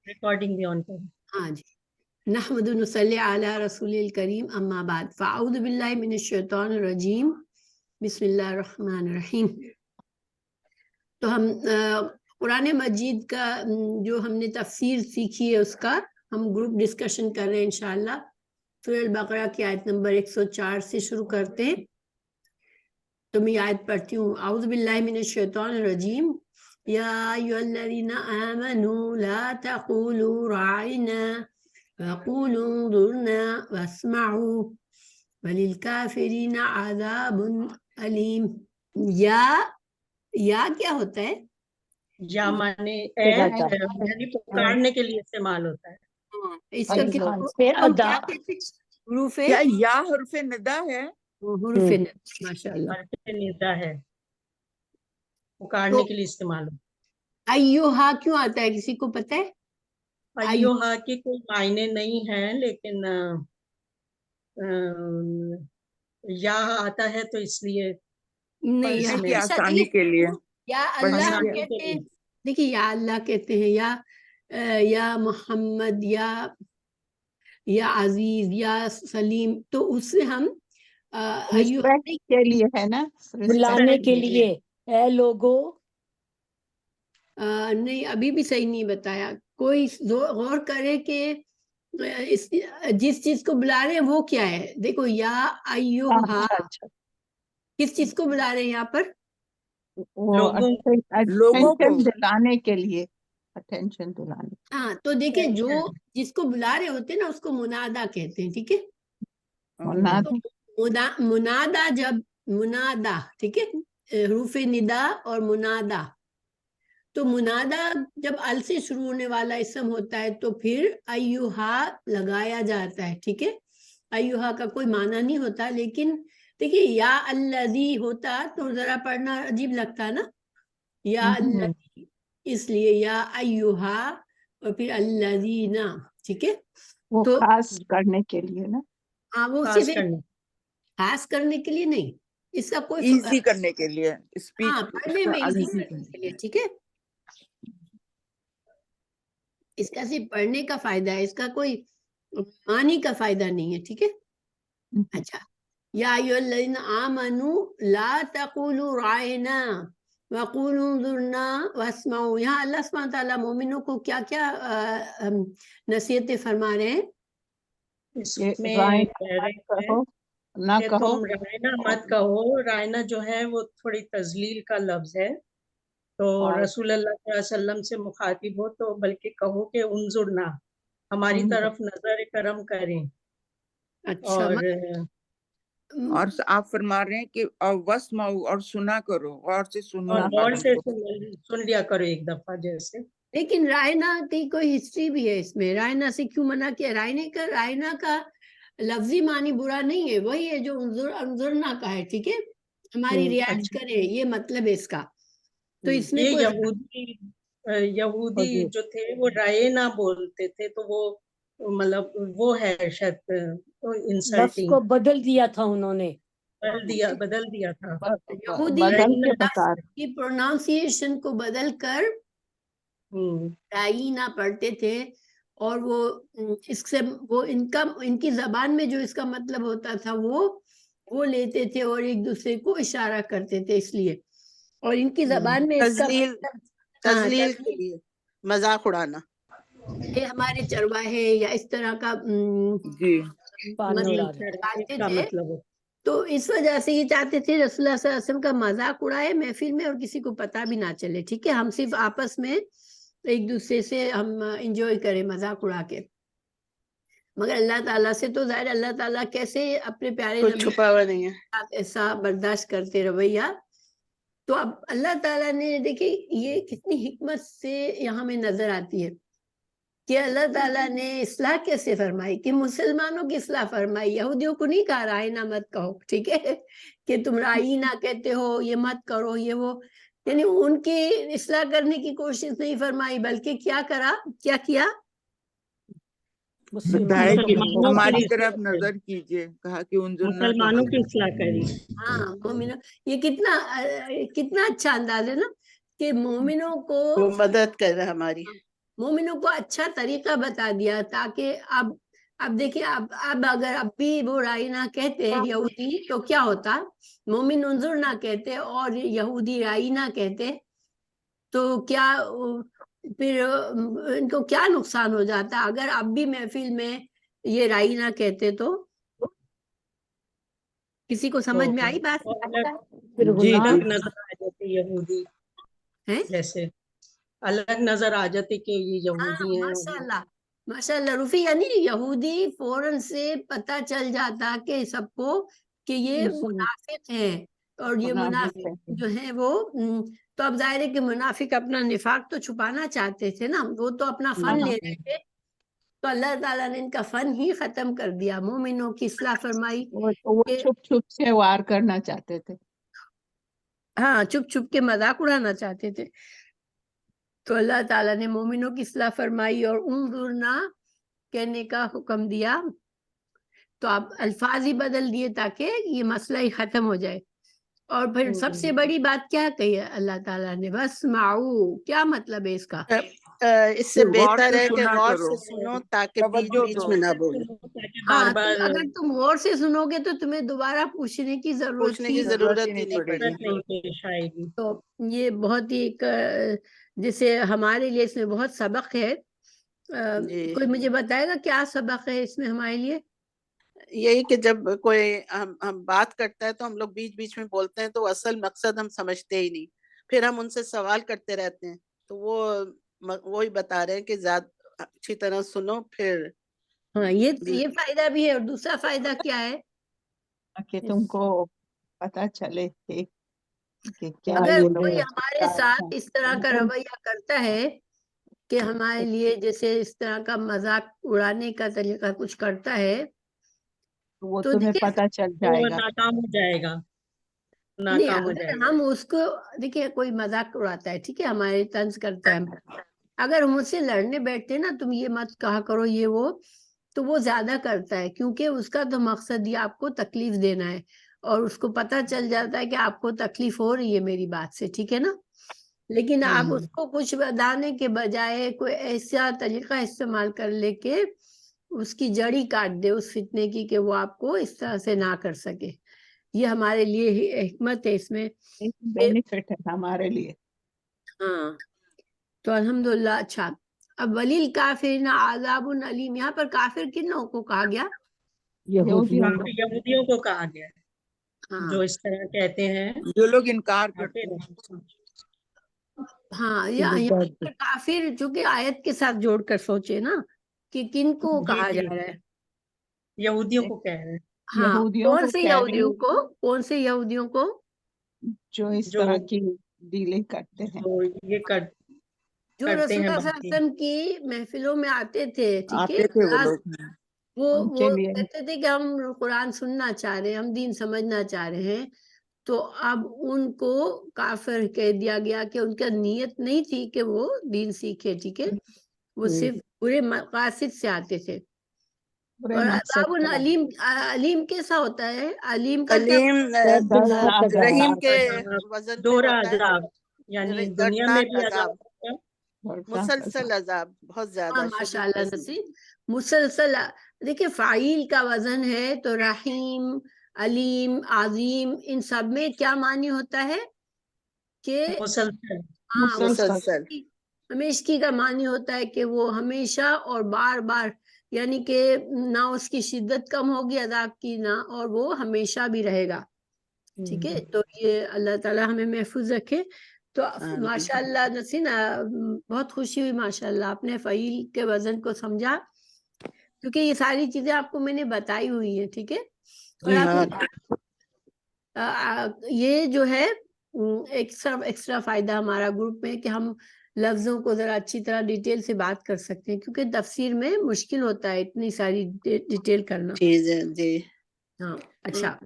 Recording بھی آن کریں. ہاں جی. نحمد نصلی علی رسول الکریم اما بعد فاعوذ باللہ من الشیطان الرجیم بسم اللہ الرحمن الرحیم. تو ہم قرآن مجید کا جو ہم نے تفسیر سیکھی ہے اس کا ہم گروپ ڈسکشن کر رہے ہیں انشاءاللہ. سورہ البقرہ کی آیت نمبر 104 سے شروع کرتے ہیں. تو میں آیت پڑھتی ہوں. اعوذ باللہ من الشیطان الرجیم. یا ایھا الذین آمنوا لا تقولوا راعنا وقولوا انظرنا واسمعوا وللکافرین عذاب علیم. یا کیا ہوتا ہے؟ یا مانے یعنی پکارنے کے لیے استعمال ہوتا ہے. اس کا کیا کہتے ہیں؟ حروف یا حرف ندا ہے. حروف ماشاء اللہ حرف ندا ہے، پکارنے کے لیے استعمال ہوتا ہے. ایوہا کیوں آتا ہے کسی کو پتہ ہے؟ ایوہا کے کوئی معنی نہیں ہے، لیکن یا آتا ہے تو اس لیے نہیں آسانی کے لیے یا اللہ کہتے ہیں. دیکھیے یا اللہ کہتے ہیں، یا محمد، یا عزیز، یا سلیم، تو اس سے ہم کے لیے ہے نا، بلانے کے لیے اے لوگو. نہیں ابھی بھی صحیح نہیں بتایا. کوئی غور کرے کہ جس چیز کو بلا رہے ہیں وہ کیا ہے. دیکھو یا ایوہا کس چیز کو بلا رہے ہیں یہاں پر؟ لوگوں کو دلانے کے لیے، اٹینشن دلانے. ہاں تو دیکھیں جو جس کو بلا رہے ہوتے ہیں نا اس کو منادا کہتے ہیں. ٹھیک ہے، منادا جب منادا، ٹھیک ہے، حروف ندا اور منادا. تو منادا جب ال سے شروع ہونے والا اسم ہوتا ہے تو پھر ایوہا لگایا جاتا ہے. ٹھیک ہے، ایوہا کا کوئی معنی نہیں ہوتا. لیکن دیکھیے یا الذی ہوتا تو ذرا پڑھنا عجیب لگتا نا، یا الذی، اس لیے یا ایوہا اور پھر الذین. ٹھیک ہے، وہ خاص کرنے کے لیے نا. ہاں وہ خاص کرنے کے لیے نہیں، اس کا کوئی ایزی کرنے کے لیے، ہاں پڑھنے میں ایزی کرنے کے لیے. ٹھیک ہے، اس کا صرف پڑھنے کا فائدہ ہے، اس کا کوئی معنی کا فائدہ نہیں ہے. ٹھیک ہے. اچھا، یا ایھا الذین آمنوا لا تقولوا رائنا وقولوا انظرنا واسمعوا. یہاں اللہ سبحانہ تعالیٰ مومنوں کو کیا کیا نصیحتیں فرما رہے ہیں؟ اس میں کہ تم رائنا مت کہو. رائنا جو ہے وہ تھوڑی تذلیل کا لفظ ہے، تو رسول اللہ صلی اللہ علیہ وسلم سے مخاطب ہو تو بلکہ کہو کہ انظرنا، ہماری طرف نظر کرم کریں. اچھا، اور آپ فرما رہے ہیں کہ واسمعوا، اور سنا کرو، غور سے سنو، اور غور سے سن لیا کرو ایک دفعہ جیسے. لیکن رائنا کی کوئی ہسٹری بھی ہے اس میں. رائنا سے کیوں منع کیا؟ رائنا کا لفظی معنی برا نہیں ہے، وہی ہے جو انظرنا کا ہے. ٹھیک ہے، ہماری رعایت کرے، یہ مطلب ہے اس کا. تو اس میں یہ یہودی جو تھے وہ رائنا بولتے تھے، تو وہ مطلب وہ ہے شاید لفظ کو بدل دیا تھا انہوں نے، بدل دیا تھا. یہودی کی پروناؤنسیشن کو بدل کر رائنا پڑھتے تھے، اور وہ اس سے وہ ان کی زبان میں جو اس کا مطلب ہوتا تھا وہ لیتے تھے اور ایک دوسرے کو اشارہ کرتے تھے. اس لیے اور ان کی زبان میں اس کا تذلیل کے لیے، مذاق اڑانا، یہ ہمارے چرواہے یا اس طرح کا مطلب. تو اس وجہ سے یہ چاہتے تھے رسول اللہ صلی اللہ علیہ وسلم کا مذاق اڑائے محفل میں اور کسی کو پتہ بھی نہ چلے. ٹھیک ہے، ہم صرف آپس میں ایک دوسرے سے ہم انجوائے کریں مذاق اڑا کے. مگر اللہ تعالیٰ سے تو ظاہر اللہ تعالیٰ کیسے اپنے پیارے نبی چھپا ہوا نہیں ہے، ایسا برداشت کرتے رویہ. تو اب اللہ تعالیٰ نے دیکھیں یہ کتنی حکمت سے یہاں میں نظر آتی ہے کہ اللہ تعالیٰ نے اصلاح کیسے فرمائی، کہ مسلمانوں کی اصلاح فرمائی. یہودیوں کو نہیں کہا رائنا مت کہو. ٹھیک ہے، کہ تم رائنا کہتے ہو، یہ مت کرو، یہ وہ، یعنی ان کی اصلاح کرنے کی کوشش نہیں فرمائی، بلکہ کیا کیا ہماری طرف نظر کیجئے، کہا کہ مسلمانوں کی اصلاح کری. ہاں مومنوں، یہ کتنا اچھا انداز ہے نا، کہ مومنوں کو وہ مدد کر رہا ہماری. مومنوں کو اچھا طریقہ بتا دیا تاکہ اب دیکھیں اب اگر اب بھی وہ رائنا کہتے یہودی تو کیا ہوتا، مومن انظر نہ کہتے اور یہودی رائنا کہتے تو کیا پھر ان کو کیا نقصان ہو جاتا اگر اب بھی محفل میں یہ رائنا کہتے تو؟ کسی کو سمجھ میں آئی بات؟ جی الگ نظر آ جاتے یہودی، ہے جیسے الگ نظر آ جاتے کہ یہ یہودی ہیں۔ ماشاءاللہ ماشاءاللہ روفی، یعنی یہودی فوراً سے پتہ چل جاتا کہ سب کو کہ یہ منافق ہیں، اور یہ منافق جو ہیں وہ تو اب ظاہر ہے کہ منافق اپنا نفاق تو چھپانا چاہتے تھے نا، وہ تو اپنا فن لے رہے تھے، تو اللہ تعالیٰ نے ان کا فن ہی ختم کر دیا، مومنوں کی اصلاح فرمائی۔ وہ چھپ چھپ سے وار کرنا چاہتے تھے، ہاں چھپ چھپ کے مذاق اڑانا چاہتے تھے، تو اللہ تعالیٰ نے مومنوں کی اصلاح فرمائی اور انظرنا کہنے کا حکم دیا، تو اب الفاظ ہی بدل دیے تاکہ یہ مسئلہ ہی ختم ہو جائے۔ اور پھر سب سے بڑی بات کیا کہی ہے اللہ تعالیٰ نے؟ بس معو، کیا مطلب ہے اس کا؟ اس سے غور بہتر سے ہے کہ سنا غور کرو، سے سنو تاکہ بیچ توجہ بیچ دو، میں نہ بولو، بار ہاں بار اگر تم غور سے سنو گے تو تمہیں دوبارہ پوچھنے کی ضرورت پوچھنے ہی کی ضرورت ہی نہیں پڑے ضرورت گی۔ نہیں پیش آئے گی۔ تو یہ بہت ہی ایک جیسے ہمارے لیے اس میں بہت سبق ہے۔ جی کوئی مجھے بتائے گا کیا سبق ہے اس میں ہمارے لیے؟ یہی کہ جب کوئی ہم بات کرتا ہے تو ہم لوگ بیچ بیچ میں بولتے ہیں تو اصل مقصد ہم سمجھتے ہی نہیں، پھر ہم ان سے سوال کرتے رہتے ہیں، تو وہی بتا رہے ہیں کہ زیادہ اچھی طرح سنو پھر ہاں یہ فائدہ بھی ہے، اور دوسرا فائدہ کیا ہے کہ تم کو پتہ چلے کہ کیا اگر یہ کوئی لوگ ہمارے ساتھ اس طرح کا رویہ کرتا ہے کہ ہمارے لیے جیسے اس طرح کا مذاق اڑانے کا طریقہ کچھ کرتا ہے وہ تو تمہیں دیکھیے، پتہ چل تو وہ جائے گا۔ ناکام ہو جائے گا، نہیں ناکام ہو اگر جائے گا۔ ہم اس کو دیکھیے، کوئی مذاق اڑاتا ہے ٹھیک ہے، ہمارے طنز کرتا ہے، اگر ہم اس سے لڑنے بیٹھتے نا تم یہ مت کہا کرو یہ وہ، تو وہ زیادہ کرتا ہے، کیونکہ اس کا تو مقصد یہ آپ کو تکلیف دینا ہے، اور اس کو پتہ چل جاتا ہے کہ آپ کو تکلیف ہو رہی ہے میری بات سے، ٹھیک ہے نا۔ لیکن آپ اس کو کچھ بتانے کے بجائے کوئی ایسا طریقہ استعمال کر لے کہ اس کی جڑی کاٹ دے اس فتنے کی، کہ وہ آپ کو اس طرح سے نہ کر سکے، یہ ہمارے لیے ہی حکمت ہے اس میں۔ بینیفٹ ہے ہمارے لیے۔ ہاں تو الحمدللہ۔ اچھا، اب ولیل کافرین عذاب علیم، یہاں پر کافر کنوں کو کہا گیا؟ یہودیوں کو۔ یہودیوں کو کہا گیا ہے، ہاں جو اس طرح کہتے ہیں۔ جو لوگ انکار کرتے ہیں۔ ہاں یہاں پر کافر چونکہ آیت کے ساتھ جوڑ کر سوچے نا کہ کن کو کہا جا رہا ہے۔ یہودیوں کو کہہ رہے ہیں، ہاں یہودیوں کون کو سے کہہ رہے یہودیوں کو؟ کون سے یہودیوں کو؟ جو اس جو طرح کی ڈیلنگ کرتے ہیں، جو یہ جو کرتے رسول ہیں اللہ صلی اللہ باقی۔ علیہ وسلم کی محفلوں میں آتے تھے، ٹھیک ہے، آتے تھے وہ لوگ۔ ان وہ کے لیے کہتے تھے کہ ہم قرآن سننا چاہ رہے ہیں، ہم دین سمجھنا چاہ رہے ہیں، تو اب ان کو کافر کہہ دیا گیا کہ ان کا نیت نہیں تھی کہ وہ دین سیکھے، ٹھیک ہے، وہ صرف برے مقاصد سے آتے تھے۔ برے اور مقصد عذاب کا علیم، علیم کیسا ہوتا ہے؟ علیم کا کیا؟ علیم رحیم کے عذاب، وزن پہ دوہرا ہوتا عذاب، ہے، یعنی دنیا میں دردناک بھی عذاب، عذاب ہوگا۔ مسلسل عذاب، بہت ہاں زیادہ ماشاء شدید اللہ قسم۔ نسیم، مسلسل۔ دیکھیں فعیل کا وزن ہے تو رحیم، علیم، عظیم، ان سب میں کیا معنی ہوتا ہے کہ مسلسل، ہاں مسلسل ہمیشگی کا معنی ہوتا ہے کہ وہ ہمیشہ اور بار بار، یعنی کہ نہ اس کی شدت کم ہوگی عذاب کی، نہ اور وہ ہمیشہ بھی رہے گا، ٹھیک ہے۔ تو یہ اللہ تعالی ہمیں محفوظ رکھے۔ تو ماشاء اللہ نسین، بہت خوشی ہوئی ماشاء اللہ آپ نے فعیل کے وزن کو سمجھا، کیونکہ یہ ساری چیزیں آپ کو میں نے بتائی ہوئی ہیں، ٹھیک ہے۔ اور آپ یہ جو ہے ایکسٹرا فائدہ ہمارا گروپ میں کہ ہم لفظوں کو ذرا اچھی طرح ڈیٹیل سے بات کر سکتے ہیں، کیونکہ تفسیر میں مشکل ہوتا ہے اتنی ساری ڈیٹیل کرنا۔ چیز ہے جی۔ ہاں اچھا،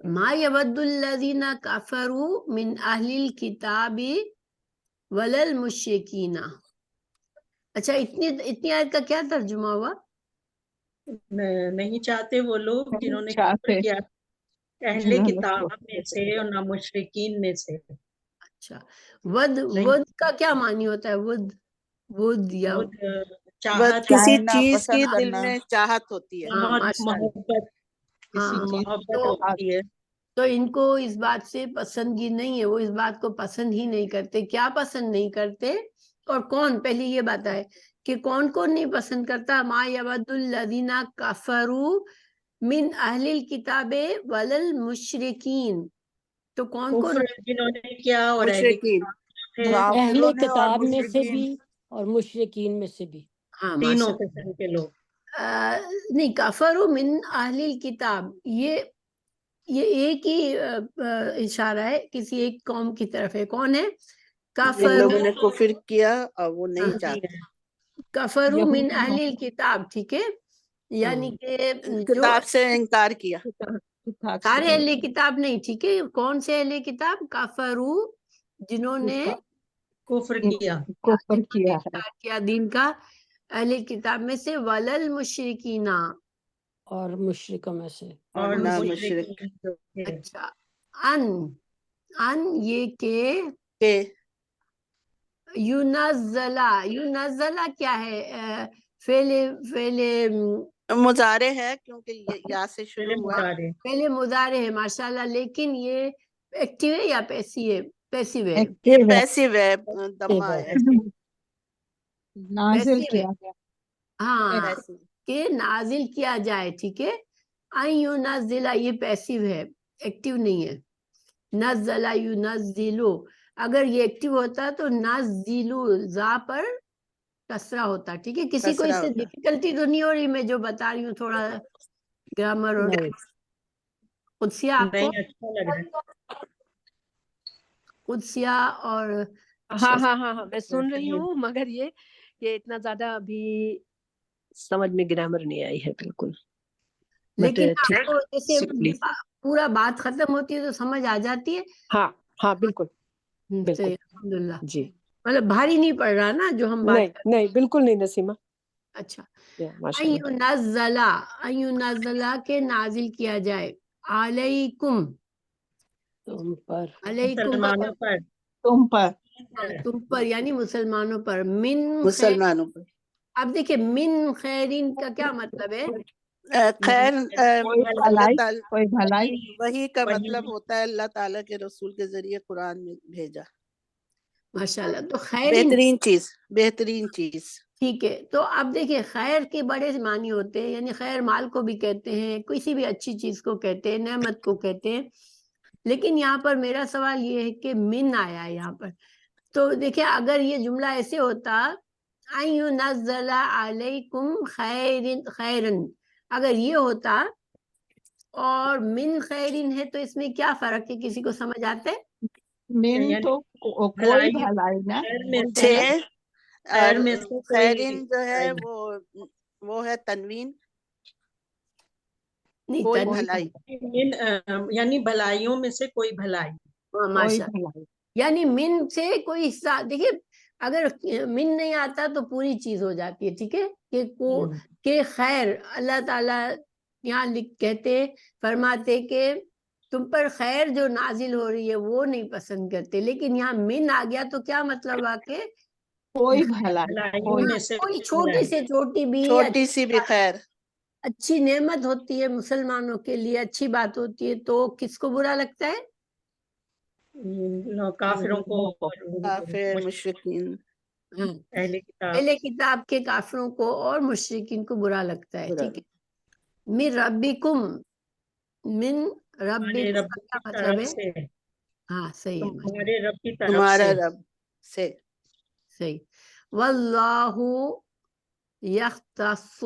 ما یود الذین کفروا من اہل الکتاب ولا المشرکین۔ اچھا اتنی آیت کا کیا ترجمہ ہوا؟ نہیں چاہتے وہ لوگ جنہوں نے کفر چاہتے کیا اہل جنہوں نے کتاب میں سے اور نہ مشرکین میں سے۔ اچھا، ود نہیں، ود کا کیا معنی ہوتا ہے؟ ود وہ دیا وہ بس چاہت کسی چاہنا، چیز کی پسند دل کرنا۔ میں چاہت ہوتی ہے. ہاں بہت ماشاء اللہ. محبت کسی ہاں چیز محبت تو ہوتی ہے. تو ان کو اس بات سے پسندگی نہیں ہے، وہ اس بات کو پسند ہی نہیں کرتے. کیا پسند نہیں کرتے اور کون؟ پہلے یہ بات ہے کہ کون کون نہیں پسند کرتا. ما یود الذین کفروا من اہل الکتاب وللمشرکین. تو کون کون؟ کفر جنہوں نے کیا اور اہل مشرکین. کتاب تھے، کافروں اہل نے اور کتاب میں سے مشرکین. بھی اور مشرکین میں سے بھی. ہاں تینوں ماشاء قسم کے لوگ. نہیں، کفروا من اہل الکتاب یہ ایک ہی اشارہ ہے کسی ایک قوم کی طرف ہے. کون ہے؟ جن کفروا. لوگوں نے کفر کیا اور وہ نہیں ہاں. چاہتے. کفروا من یہودیوں اہل الکتاب، ٹھیک ہے، یعنی کہ جو کتاب سے انکار کیا. کتاب سے سارے اہل کتاب نہیں، ٹھیک ہے. کون سے اہل کتاب؟ کفروا، جنہوں نے کفر کیا. کفر کیا ہے. انکار کیا دین کا. اہل کتاب میں سے وللمشرکین. اور مشرکوں میں سے. اور نہ مشرکین مشرک جو تھے. اچھا. ان یہ کہ کے یونزلہ کیا ہے؟ فعل مضارع ہے کیونکہ یہ یا سے شروع پہلے ہوا ہے. مضارع. پہلے مضارع ہے ماشاءاللہ، لیکن یہ ایکٹیو ہے یا پیسیو ہے؟ پیسیو ہے. یہ ایکٹیو ہے. پیسو ہے، دمہ ہے. نازل پیسیو ہے. کیا گیا. ہاں پیسو. کہ نازل کیا جائے، ٹھیک ہے. یونزلہ یہ پیسیو ہے، ایکٹیو نہیں ہے. نزلہ یونزلو، اگر یہ ایکٹیو ہوتا تو نزلو زا پر کسرہ ہوتا، ٹھیک ہے. کسی کو کسرہ اس سے ہوتا. ڈیفیکلٹی تو نہیں ہو رہی؟ میں جو بتا رہی ہوں تھوڑا گرامر اور نہیں. قدسیہ آپ کو نہیں اچھا لگ رہا ہے. قدسیہ اور ہاں ہاں ہاں ہاں میں سن رہی ہوں، مگر یہ کہ اتنا زیادہ ابھی سمجھ میں گرامر نہیں آئی ہے بالکل. لیکن But آپ کو جیسے simply. پورا بات ختم ہوتی ہے تو سمجھ آ جاتی ہے. ہاں ہاں بالکل بالکل صحیح، الحمدللہ. جی. مطلب بھاری نہیں پڑ رہا نا جو ہم بات نہیں نہیں بالکل نہیں نسیمہ. اچھا. ماشاء اللہ. نزلہ کے نازل کیا جائے. علیکم، تم پر. علیکم مسلمانوں پر. تم پر. تم پر یعنی مسلمانوں پر. من خیر. مسلمانوں پر. اب دیکھیں من خیرین کا کیا مطلب ہے؟ خیر کوئی اللہ بھلائی، تعالی کوئی بھلائی. وہی کا وہی. مطلب ہوتا ہے اللہ تعالیٰ کے رسول کے ذریعے قرآن میں بھیجا. ماشاءاللہ. تو خیرین بہترین چیز، بہترین چیز. ٹھیک ہے. تو اب دیکھیں خیر کے بڑے معنی ہوتے ہیں، یعنی خیر مال کو بھی کہتے ہیں، کسی بھی اچھی چیز کو کہتے ہیں، نعمت کو کہتے ہیں. لیکن یہاں پر میرا سوال یہ ہے کہ من آیا ہے یہاں پر. تو دیکھیں اگر یہ جملہ ایسے ہوتا نزل علیکم خیرن، اگر یہ ہوتا اور من خیرن ہے تو اس میں کیا فرق ہے؟ کسی کو سمجھ آتا ہے؟ من یعنی تو کوئی بھلائی بھلائی نا خیر میں بولتے سے. ہیں. اور خیر میں سے کوئی خیرین جو ہے بھلائی. وہ ہے تنوین، نہیں کوئی تنوین. بھلائی. یعنی بھلائیوں میں سے کوئی بھلائی. ہاں کوئی ماشاء. بھلائی. یعنی من سے کوئی حصہ. دیکھیے اگر من نہیں آتا تو پوری چیز ہو جاتی ہے، ٹھیک ہے، کہ خیر اللہ تعالیٰ یہاں کہتے فرماتے کہ تم پر خیر جو نازل ہو رہی ہے وہ نہیں پسند کرتے. لیکن یہاں من آ گیا تو کیا مطلب آ کے کوئی بھلائی. بھلائیوں میں سے کوئی چھوٹی بھلائی. سے چھوٹی بھی چھوٹی سی بھی خیر. اچھی نعمت ہوتی ہے مسلمانوں کے لیے، اچھی بات ہوتی ہے، تو کس کو برا لگتا ہے؟ کافروں کو اور کافر مشرکین. اہل کتاب. اہل کتاب کے کافروں کو اور مشرکین کو برا لگتا ہے، ٹھیک ہے. من ربکم، من تمہارے ربکم رب کا کی کیا مطلب طرف ہے؟ سے. ہاں صحیح ہے ماشاءاللہ. تمہارے رب کی طرف تمہارا سے. رب سے. صحیح. واللہ یختص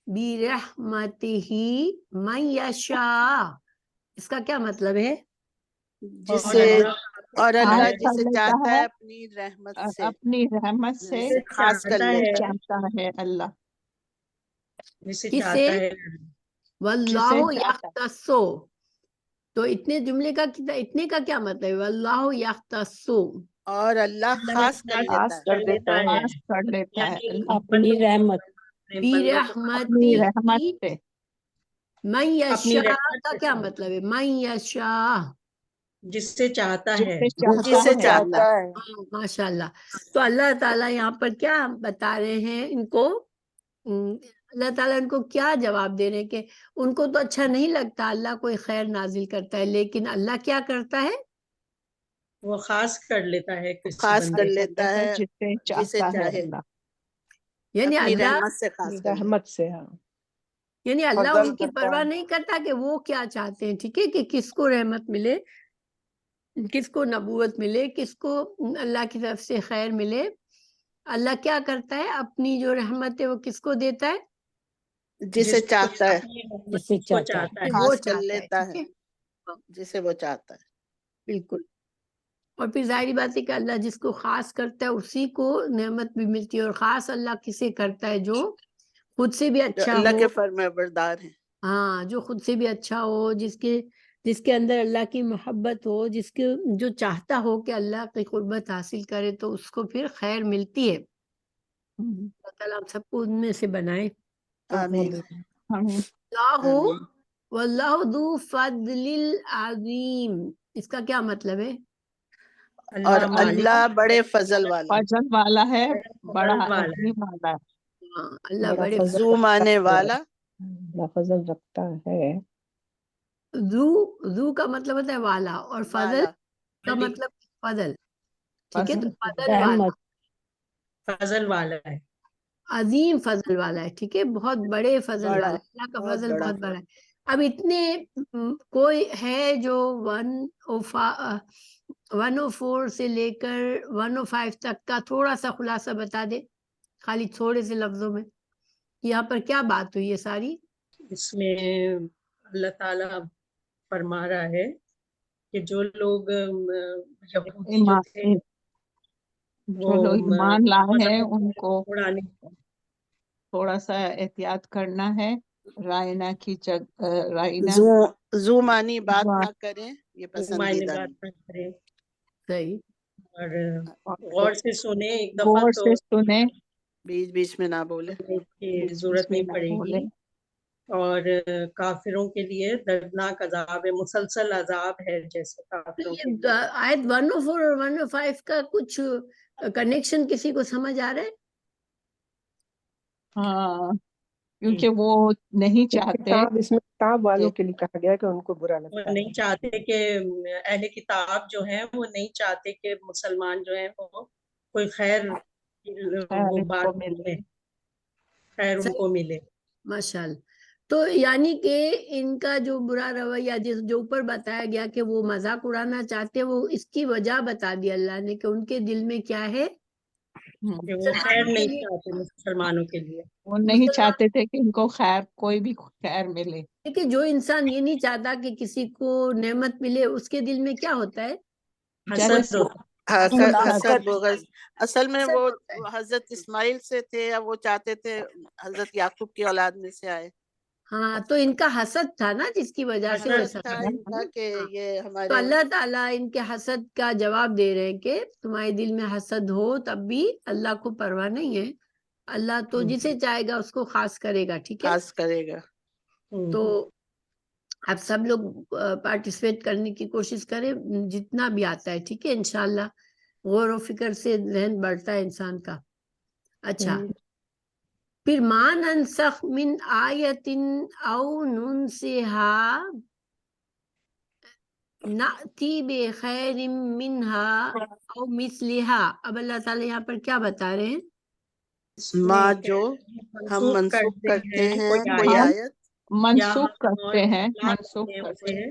برحمتہ من یشاء، اس کا کیا مطلب ہے؟ جسے اور اللہ خاص کر جسے لیتا چاہتا ہے ہے اپنی رحمت سے. اپنی رحمت سے. جسے خاص کر چاہتا لیتا ہے. ہے. چاہتا ہے اللہ. جسے کس چاہتا سے؟ ہے. واللہ جسے چاہتا ہے. یختص. تو اتنے جملے کا اتنے کا کیا مطلب ہے؟ واللہ یختص. اور اللہ خاص کر لیتا خاص ہے. کر لیتا ہے. خاص کر لیتا ہے یعنی اللہ اپنی بندوں کو رحمت. اپنے بندوں کو اپنی رحمت برحمتہ. سے. من اپنی یشاء رحمت کا سے. کیا مطلب ہے؟ من یشاء. جس سے چاہتا ہے، جسے چاہتا ہے. ہاں، ماشاء اللہ. تو اللہ تعالیٰ یہاں پر کیا بتا رہے ہیں ان کو، اللہ تعالیٰ ان کو کیا جواب دے رہے ہیں کہ ان کو تو اچھا نہیں لگتا اللہ کوئی خیر نازل کرتا ہے، لیکن اللہ کیا کرتا ہے؟ وہ خاص کر لیتا ہے کسی خاص کر بندے کو. لیتا ہے جسے چاہے، یعنی اپنی اللہ، رحمت سے خاص کر لیتا ہے. رحمت سے. ہاں یعنی اللہ فضل ان کی کرتا پرواہ ہے. نہیں کرتا کہ وہ کیا چاہتے ہیں، ٹھیک ہے، کہ کس کو رحمت ملے، کس کو نبوت ملے، کس کو اللہ کی طرف سے خیر ملے. اللہ کیا کرتا ہے، اپنی جو رحمت ہے وہ کس کو دیتا ہے؟ جسے چاہتا ہے اپنی رحمت جسے جس کو چاہتا ہے. چاہتا ہے. وہ خاص کر چاہتا ہے، لیتا ٹھیک ہے ہے، جسے وہ چاہتا ہے. بالکل. اور پھر ظاہری بات ہے کہ اللہ جس کو خاص کرتا ہے اسی کو نعمت بھی ملتی ہے، اور خاص اللہ کسے کرتا ہے جو خود سے بھی جو اچھا اللہ ہو. کے فرما بردار ہیں. ہاں، جو خود سے بھی اچھا ہو، جس کے اندر اللہ کی محبت ہو، جو چاہتا ہو کہ اللہ کی قربت حاصل کرے، تو اس کو پھر خیر ملتی ہے. اللہ تعالیٰ ہم سب کو ان میں سے بنائے. آمین. اللہ آمین. واللہ ذو فضل العظیم، اس کا کیا مطلب ہے؟ اور اللہ مالک اللہ بڑے فضل والا ہے. فضل والا ہے، بڑا فضل والا ہے. عظیم والا ہے. ہاں، اللہ بڑا بڑے فضل ذو مانے والا. اللہ فضل رکھتا ہے. ذو کا مطلب ہوتا ہے والا، اور فضل والا. کا مالک مطلب فضل، ٹھیک ہے. تو فضل فضل والا، رحمت. فضل والا ہے. عظیم فضل والا ہے، ٹھیک ہے، بہت بڑے فضل بڑا، والا ہے. اللہ کا بہت فضل بڑا. بہت بڑا ہے. اب اتنے کوئی ہے جو 104 سے لے کر 105 تک کا تھوڑا سا خلاصہ بتا دے، خالی تھوڑے سے لفظوں میں. یہاں پر کیا بات ہوئی ہے ساری؟ اس میں اللہ تعالیٰ فرما رہا ہے کہ جو لوگ یہودی جو تھے جو لوگ ایمان لائے ہیں ان کو تھوڑا نہیں تھوڑا سا احتیاط کرنا ہے. رائنا کی رائنا زو مانی بات نہ کریں، یہ معنی پسندیدہ بات نہیں. نہ کرے، صحیح. اور غور سے سنے. ایک دفعہ غور تو سے سنیں، بیچ بیچ میں نہ بولے. کی ضرورت میں نہیں نہ پڑے گی. بولیں. اور کافروں کے لیے دردناک عذاب ہے، مسلسل عذاب ہے جیسے کافروں کے لیے. آیت 104 اور 105 کا کچھ کنیکشن کسی کو سمجھ آ رہا ہے؟ ہاں، کیونکہ وہ نہیں چاہتے. اس میں کتاب والوں کے لیے کہا گیا کہ ان کو برا وہ لگتا ہے. نہیں چاہتے کہ اہل کتاب جو ہیں وہ نہیں چاہتے کہ مسلمان جو ہیں وہ کوئی خیر وہ ان بات کو ملے. کریں، خیر ان کو ملے. ماشاءاللہ. تو یعنی کہ ان کا جو برا رویہ جو اوپر بتایا گیا کہ وہ مذاق اڑانا چاہتے، وہ اس کی وجہ بتا دی اللہ نے کہ ان کے دل میں کیا ہے، کہ وہ خیر نہیں چاہتے مسلمانوں کے لیے. وہ نہیں چاہتے تھے کہ ان کو خیر، کوئی بھی خیر ملے. کہ جو انسان یہ نہیں چاہتا کہ کسی کو نعمت ملے، اس کے دل میں کیا ہوتا ہے؟ حسد ہوتا. حسد بغض. اصل میں وہ حضرت اسماعیل سے تھے، یا وہ چاہتے تھے حضرت یعقوب کی اولاد میں سے آئے. ہاں، تو ان کا حسد تھا نا جس کی وجہ سے وہ حسد ایسا تھا کرتے. ان کا کہ یہ تو ہمارے. اللہ تعالیٰ ان کے حسد کا جواب دے رہے ہیں کہ تمہارے دل میں حسد ہو تب بھی اللہ کو پرواہ نہیں ہے. اللہ تو جسے چاہے گا اس کو خاص کرے گا، ٹھیک ہے. خاص کرے گا. تو اب سب لوگ پارٹیسپیٹ کرنے کی کوشش کریں جتنا بھی آتا ہے، ٹھیک ہے. انشاءاللہ غور و فکر سے ذہن بڑھتا ہے انسان کا. اچھا، پھر ما ننسخ من آیت او ننسها نأتی بخیر منها او مثلها. اب اللہ تعالیٰ یہاں پر کیا بتا رہے ہیں؟ ماں جو ہم منسوخ کرتے ہیں کوئی ہم آیت، منسوخ کرتے ہیں، منسوخ کرتے ہیں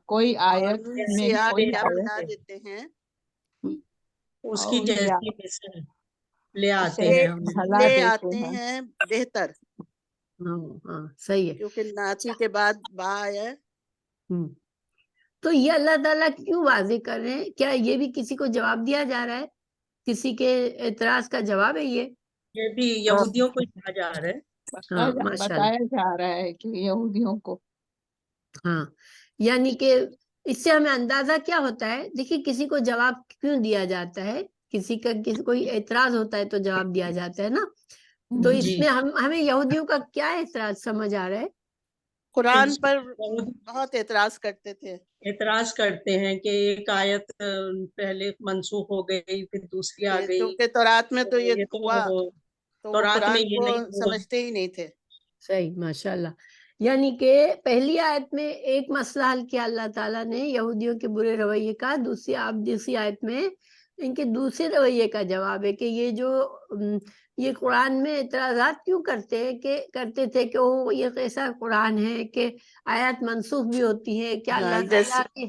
کوئی اور آیت میں سیاہ کوئی کیا آیت ملا دیتے ہیں اس کی جیسی مثل لے آتے اسے ہیں ہم. بھلا لے دیتے آتے ہیں بہتر، ہاں صحیح ہے. کیونکہ ناتی کے بعد با آیا. تو یہ اللہ تعالیٰ کیوں واضح کر رہے ہیں؟ کیا یہ بھی کسی کو جواب دیا جا رہا ہے؟ کسی کے اعتراض کا جواب ہے یہ؟ یہ بھی یہودیوں کو کہا جا رہا ہے. بتایا جا رہا ہے کہ یہودیوں کو. ہاں، یعنی کہ اس سے ہمیں اندازہ کیا ہوتا ہے؟ دیکھیے، کسی کو جواب کیوں دیا جاتا ہے؟ کسی کوئی اعتراض ہوتا ہے تو جواب دیا جاتا ہے نا. تو اس جی. میں ہمیں یہودیوں کا کیا اعتراض سمجھ آ رہا ہے؟ قرآن اس پر بہت بہت اعتراض کرتے تھے. اعتراض کرتے ہیں کہ ایک آیت پہلے منسوخ ہو گئی پھر دوسری آ گئی. چونکہ تورات میں تو یہ یہ ہوا تو وہ تورات میں قرآن یہ کو نہیں ہوا. سمجھتے ہی نہیں تھے. صحیح، ماشاءاللہ. یعنی کہ پہلی آیت میں ایک مسئلہ حل کیا اللہ تعالیٰ نے یہودیوں کے برے رویے کا، دوسری آیت میں ان کے دوسرے رویے کا جواب ہے کہ یہ قرآن میں اعتراضات کیوں کرتے تھے کہ وہ یہ کیسا قرآن ہے کہ آیات منسوخ بھی ہوتی ہے، کیا اللہ تعالیٰ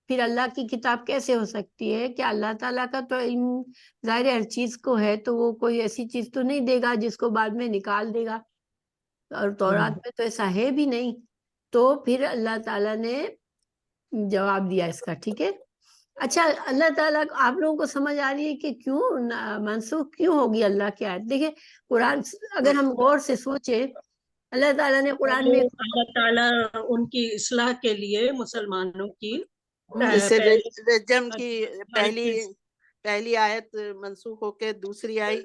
پھر اللہ کی کتاب کیسے ہو سکتی ہے؟ کہ اللہ تعالیٰ کا تو علم ظاہر ہر چیز کو ہے، تو وہ کوئی ایسی چیز تو نہیں دے گا جس کو بعد میں نکال دے گا، اور تورات میں تو ایسا ہے بھی نہیں. تو پھر اللہ تعالیٰ نے جواب دیا اس کا. ٹھیک ہے. اچھا، اللہ تعالیٰ آپ لوگوں کو سمجھ آ رہی ہے کہ کیوں منسوخ کیوں ہوگی اللہ کی آیت؟ دیکھیں قرآن اگر ہم غور سے سوچیں، اللہ تعالیٰ نے قرآن میں اللہ تعالیٰ ان کی اصلاح کے لیے مسلمانوں کی جیسے رجم کی پہلی آیت منسوخ ہو کے دوسری آئی،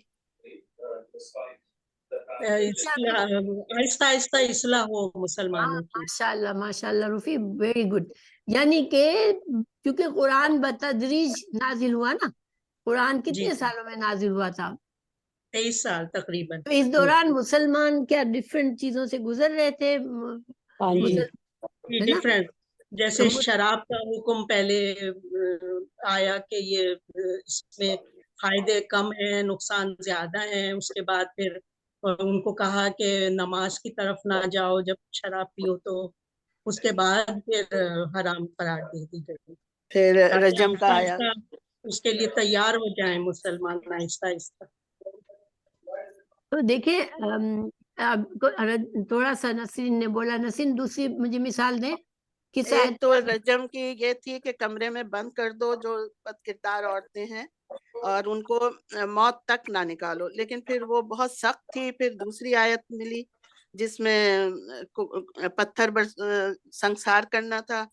آہستہ آہستہ اصلاح ہو مسلمانوں کی. ماشاءاللہ ماشاءاللہ رفیع، ویری گڈ. یعنی کہ کیونکہ قرآن بتدریج نازل ہوا نا، قرآن کتنے سالوں میں نازل ہوا تھا؟ 23 سال تقریباً. تو اس دوران مسلمان کیا ڈفرینٹ چیزوں سے گزر رہے تھے؟ ڈفرینٹ، جیسے شراب کا حکم پہلے آیا کہ یہ اس میں فائدے کم ہیں نقصان زیادہ ہیں. اس کے بعد پھر ان کو کہا کہ نماز کی طرف نہ جاؤ جب شراب پیو، تو اس کے بعد پھر حرام قرار دے دی گئی. پھر رجم کا آیا. اس کے لیے تیار ہو جائیں مسلمان آہستہ آہستہ. تو دیکھیں تھوڑا سا نسرین نے بولا، نسرین دوسری مجھے مثال دیں. ایک تو رجم کی یہ تھی کہ کمرے میں بند کر دو جو بد کردار عورتیں ہیں اور ان کو موت تک نہ نکالو، لیکن پھر وہ بہت سخت تھی. پھر دوسری آیت ملی جس میں پتھر سنسار کرنا تھا،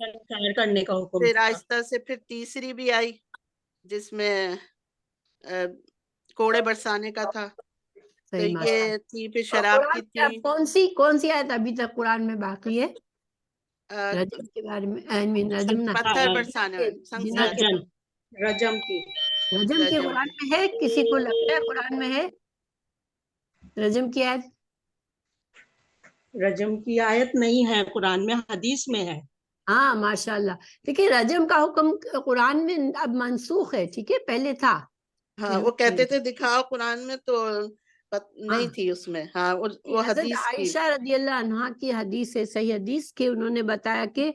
کرنے کا حکم. پھر آہستہ سے پھر تیسری بھی آئی جس میں کوڑے برسانے کا تھا. تو یہ تھی. پھر شراب کی تھی. کون سی آیت ابھی تک قرآن میں باقی ہے رجم کے بارے میں؟ پتھر برسانے، رجم کی قرآن میں ہے؟ کسی کو لگتا ہے قرآن میں ہے رجم کی آیت؟ رجم کی آیت نہیں ہے قرآن میں، حدیث میں ہے. ہاں ماشاءاللہ. دیکھیے رجم کا حکم قرآن میں اب منسوخ ہے. ٹھیک ہے، پہلے تھا. ہاں وہ کہتے تھے دکھاؤ قرآن میں، تو نہیں تھی اس میں. ہاں وہ حدیث عائشہ رضی اللہ عنہا کی حدیث ہے، صحیح حدیث، کہ انہوں نے بتایا کہ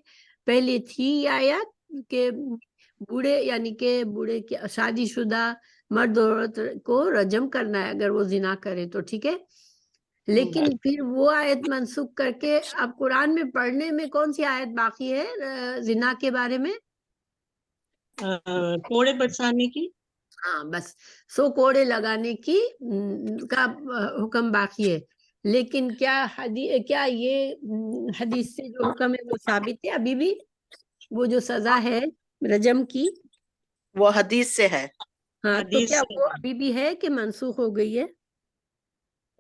پہلے تھی آیت کہ بوڑھے یعنی کہ بوڑھے کی شادی شدہ مرد عورت کو رجم کرنا ہے اگر وہ زنا کرے تو. ٹھیک ہے، لیکن پھر وہ آیت منسوخ کر کے اب قرآن میں پڑھنے میں کون سی آیت باقی ہے زنا کے بارے میں؟ کوڑے برسانے کی. ہاں بس 100 کوڑے لگانے کی کا حکم باقی ہے. لیکن کیا یہ حدیث سے جو حکم ہے وہ ثابت ہے ابھی بھی؟ وہ جو سزا ہے رجم کی وہ حدیث سے ہے. ہاں تو کیا وہ ابھی بھی ہے کہ منسوخ ہو گئی ہے؟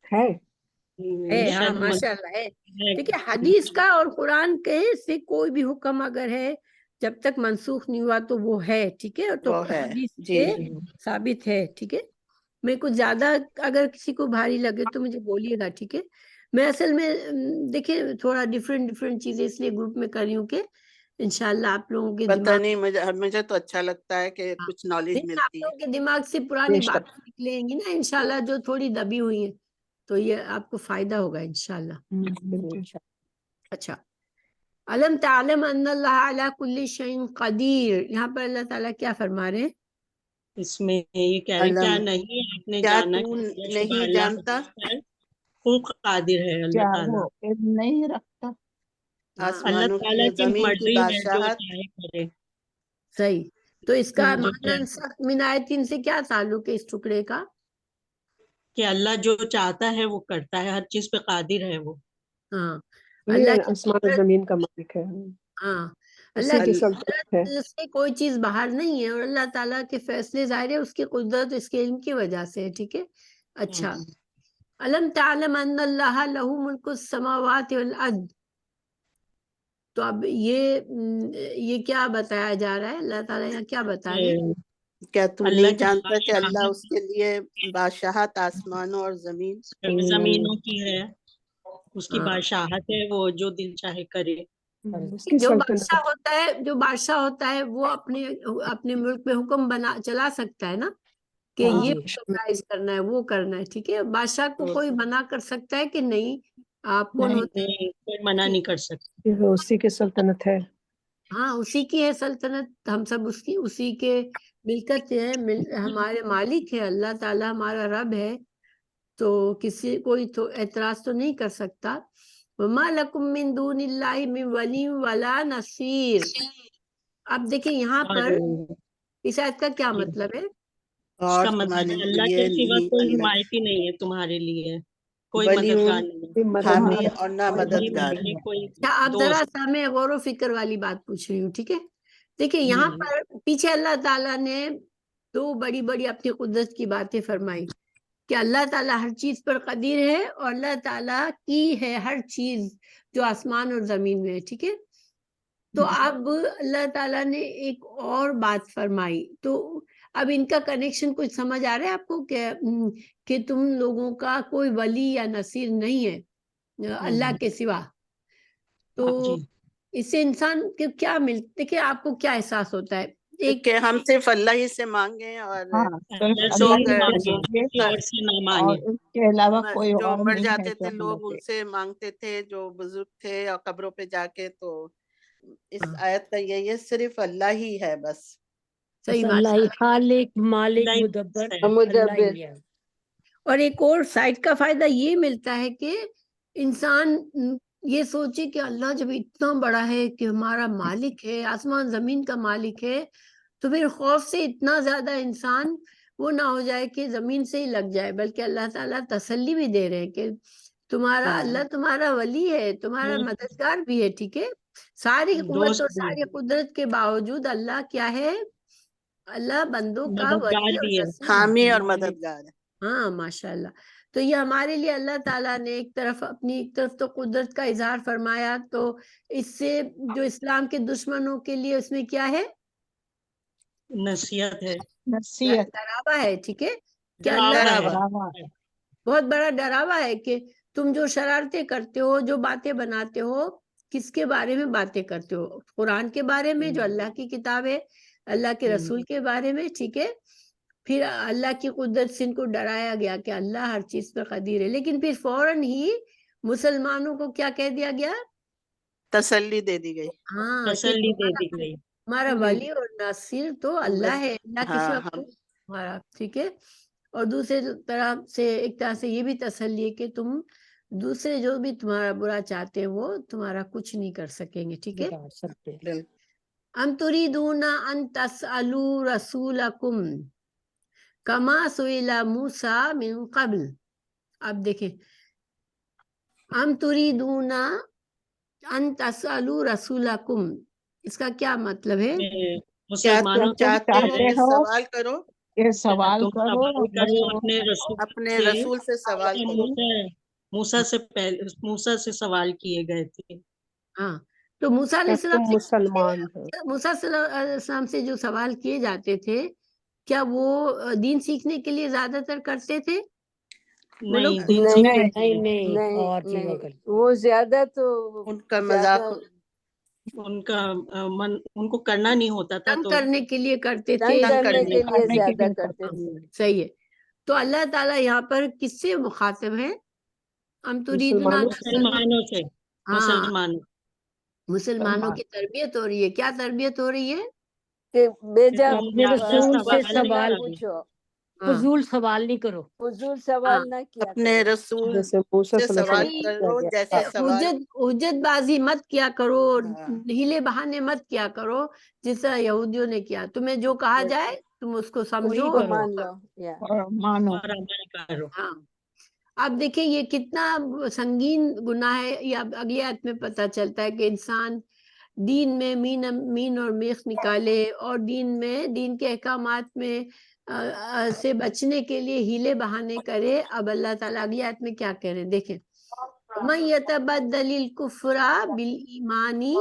ہاں ماشاءاللہ ہے. دیکھیے حدیث کا اور قرآن کے سے کوئی بھی حکم اگر ہے جب تک منسوخ نہیں ہوا تو وہ ہے. ٹھیک ہے، تو حدیث سے ثابت ہے. ٹھیک ہے، میں کچھ زیادہ اگر کسی کو بھاری لگے تو مجھے بولیے گا. ٹھیک ہے، میں اصل میں دیکھیں تھوڑا ڈفرینٹ چیزیں اس لیے گروپ میں کر رہی ہوں کہ انشاءاللہ آپ لوگوں کے پتہ نہیں، مجھے تو اچھا لگتا ہے کہ کچھ نالج ملتی ہے. آپ لوگوں کے دماغ سے پرانی باتیں نکلیں گی نا انشاءاللہ جو تھوڑی دبی ہوئی ہیں، تو یہ آپ کو فائدہ ہوگا انشاءاللہ. اچھا، علم تعلم ان اللہ علی کل شیء قدیر، یہاں پر اللہ تعالیٰ کیا فرما رہے ہیں؟ اس میں یہ کہہ رہے کیا نہیں آپ نے کیا جانا تو نہیں جانتا خوب قادر ہے اللہ تعالیٰ، نہیں رکھتا اللہ تعالیٰ کی مرضی ہے جو چاہے کرے. صحیح. تو اس کا معنی سخت من آیتین سے کیا تعلق ہے اس ٹکڑے کا؟ کہ اللہ جو چاہتا ہے وہ کرتا ہے، ہر چیز پہ قادر ہے وہ. ہاں، اللہ آسمان و زمین کا مالک ہے. ہاں، اسی اللہ کی کی سلطنت ہے. قدرت سے کوئی چیز باہر نہیں ہے، اور اللہ تعالیٰ کے فیصلے ظاہر ہے اس کی قدرت اس کے علم کی وجہ سے. ٹھیک ہے. اچھا، علم تعلم ان اللہ لہ ملک السماوات والارض، تو اب یہ کیا بتایا جا رہا ہے؟ اللہ تعالیٰ یہاں کیا بتا رہے ہیں؟ کیا تو اللہ نہیں کی جانتا کہ اللہ بادشاہت اس کے لیے بادشاہت آسمانوں اور زمین زمینوں کی ہے، اس کی ہاں، بادشاہت ہے، وہ جو دل چاہے کرے۔ اس کی جو سلطنت بادشاہ ہوتا ہے وہ اپنے ملک میں حکم چلا سکتا ہے نا، کہ ہاں یہ جی سرپرائز کرنا ہے، وہ کرنا ہے، ٹھیک ہے۔ بادشاہ کو کوئی منع کر سکتا ہے کہ نہیں آپ کون نہیں ہوتے نہیں، کوئی منع نہیں کر سکتا۔ یہ اسی کی سلطنت ہے۔ ہاں، اسی کی ہے سلطنت، ہم سب اسی کے ملکت ہے، ہمارے مالک ہے اللہ تعالیٰ، ہمارا رب ہے، تو کوئی تو اعتراض تو نہیں کر سکتا۔ وَمَا لَكُم مِّن دُونِ اللَّهِ مِن وَلِيٍّ وَلَا نَصِيرٍ۔ اب دیکھیں یہاں اور پر اس آیت کا کیا مطلب ہے؟ اس اور کا مطلب تمہارے اللہ لیے کے سوا نہیں کوئی اللہ حمایتی نہیں ہے تمہارے لیے، کوئی ولی مددگار نہیں ہے، مدد حامی اور نہ کوئی مددگار۔ نہیں، کوئی اچھا، اب ذرا دوست۔ سا میں غور و فکر والی بات پوچھ رہی ہوں، ٹھیک ہے؟ دیکھیں جی یہاں جی، پر پیچھے اللہ تعالیٰ نے دو بڑی بڑی اپنی قدرت کی باتیں فرمائی کہ اللہ تعالیٰ ہر چیز پر قدیر ہے، اور اللہ تعالیٰ کی ہے ہر چیز جو آسمان اور زمین میں ہے، ٹھیک ہے؟ تو اب اللہ تعالیٰ نے ایک اور بات فرمائی، تو اب ان کا کنیکشن کچھ سمجھ آ رہا ہے آپ کو کہ تم لوگوں کا کوئی ولی یا نصیر نہیں ہے اللہ کے سوا؟ تو جی اس سے انسان کے کیا دیکھیں آپ کو کیا احساس ہوتا ہے؟ ایک کہ ہم صرف اللہ ہی سے مانگیں، اور ہاں، صرف اللہ سے اللہ ہی ہی سے مانگے، مانگے کسی اور سے نہ اور مانگے۔ اس کے علاوہ کوئی جو اور مر نہیں ہے جاتے جو تھے ہمیں لوگ ان دے۔ سے مانگتے تھے، جو بزرگ تھے اور قبروں پہ جا کے، تو اس ہاں، آیت کا یہی ہے، صرف اللہ ہی ہے بس۔ صحیح بس بات اللہ ہی خالق مالک اللہ ہی مدبر ہے۔ اللہ ہی ہے۔ اور ایک اور سائڈ کا فائدہ یہ ملتا ہے کہ انسان یہ سوچے کہ اللہ جب اتنا بڑا ہے کہ ہمارا مالک ہے، آسمان زمین کا مالک ہے، تو پھر خوف سے اتنا زیادہ انسان وہ نہ ہو جائے کہ زمین سے ہی لگ جائے، بلکہ اللہ تعالیٰ تسلی بھی دے رہے ہیں کہ ہاں، اللہ تمہارا ولی ہے، تمہارا ہوں، مددگار بھی ہے، ٹھیک ہے؟ ساری قوت دوست اور بھی ساری قدرت کے باوجود اللہ کیا ہے؟ اللہ بندوں کا ولی مددگار اور بھی ہے، نصیر حامی اور مالک۔ مددگار ہے۔ ہاں، ماشاءاللہ۔ تو یہ ہمارے لیے اللہ تعالیٰ نے ایک طرف تو قدرت کا اظہار فرمایا، تو اس سے جو اسلام کے دشمنوں کے لیے اس میں کیا ہے؟ نصیحت ہے، نصیحت، ڈراوا ہے، ٹھیک ہے؟ کہ اللہ ڈراوا ہے۔ ڈراوا۔ بہت بڑا ڈراوا ہے کہ تم جو شرارتیں کرتے ہو، جو باتیں بناتے ہو، کس کے بارے میں باتیں کرتے ہو؟ قرآن کے بارے میں جو اللہ کی کتاب ہے، اللہ کے رسول کے بارے میں، ٹھیک ہے؟ پھر اللہ کی قدرت سے ان کو ڈرایا گیا کہ اللہ ہر چیز پہ قدیر ہے، لیکن پھر فوراً ہی مسلمانوں کو کیا کہہ دیا گیا؟ تسلی دے دی گئی۔ ہاں، کہ تسلی دے دی گئی۔ ہمارا ولی اور ناصر تو اللہ ہے، اللہ کے سوا ہاں، کوئی ہمارا، ٹھیک ہے؟ اور دوسرے طرح سے ایک طرح سے یہ بھی تسلی ہے کہ تم دوسرے جو بھی تمہارا برا چاہتے ہیں وہ تمہارا کچھ نہیں کر سکیں گے، ٹھیک ہے؟ ام تریدون ان تسألوا رسولکم کما سئل موسیٰ من قبل۔ اب دیکھیں، ام تریدون ان تسألوا رسولکم، اس کا کیا مطلب ہے؟ کیا مسلمانوں تم کو چاہتے ہو چاہتے کہ ہو سوال کرو، یہ سوال تم کرو سوال کرو اپنے رسول اپنے سے، رسول سے سوال کرو۔ موسیٰ سے پہلے، موسیٰ سے سوال کیے گئے تھے۔ ہاں، تو موسیٰ علیہ کیا تم مسلمان ہو؟ السلام موسیٰ صلی اللہ علیہ وسلم سے جو سوال کیے جاتے تھے، کیا وہ دین سیکھنے کے لیے زیادہ تر کرتے تھے؟ بولو۔ نہیں، دین نہیں سیکھنے کے نہیں لیے۔ نہیں اور چیزوں کے لیے۔ وہ زیادہ تو ان کا زیادہ مذاق ان کا ان کو کرنا نہیں ہوتا تھا، تنگ تو کرنے کے لیے کرتے تھے، تنگ کرنے کرنے کے کا۔ لیے کرنے کے زیادہ لیے کرتے کرتے تھے۔ صحیح ہے۔ تو اللہ تعالیٰ یہاں پر کس سے مخاطب ہے؟ ہم تریدون ان تسألوا، مسلمانوں سے، ہاں، مسلمانوں۔ مسلمانوں کی تربیت ہو رہی ہے۔ کیا تربیت ہو رہی ہے؟ کہ بیجا تم اپنے زیادہ رسول سے سوال نہیں سوال کرو۔ پوچھو، ہاں، فضول سوال نہیں کرو۔ فضول ہاں، سوال نہ کیا اپنے کرو۔ رسول جیسے موسیٰ سے صلی اللہ سوال علیہ یعنی وسلم کرو کیا جیسے گیا سوال۔ حجت بازی مت کیا کرو، ہاں، ہیلے بہانے مت کیا کرو، جس طرح یہودیوں نے کیا۔ تمہیں جو کہا جائے تم اس کو سمجھو وہی کو اور کرو۔ مان لو، یا اور مانو۔ اور عمل کرو۔ ہاں۔ اب دیکھیں یہ کتنا سنگین گناہ ہے، یہ اب اگلی آیت میں پتہ چلتا ہے کہ انسان دین میں مین اور میخ نکالے، اور دین کے احکامات میں سے بچنے کے لیے ہیلے بہانے کرے۔ اب اللہ تعالیٰ اگلی آیت میں کیا کہہ رہے ہیں دیکھیں، مَن يَتَبَدَّلِ الْكُفْرَ بِالْإِيمَانِ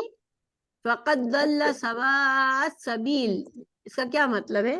فقد ضل سواء السبیل، اس کا کیا مطلب ہے؟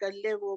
کر لے وہ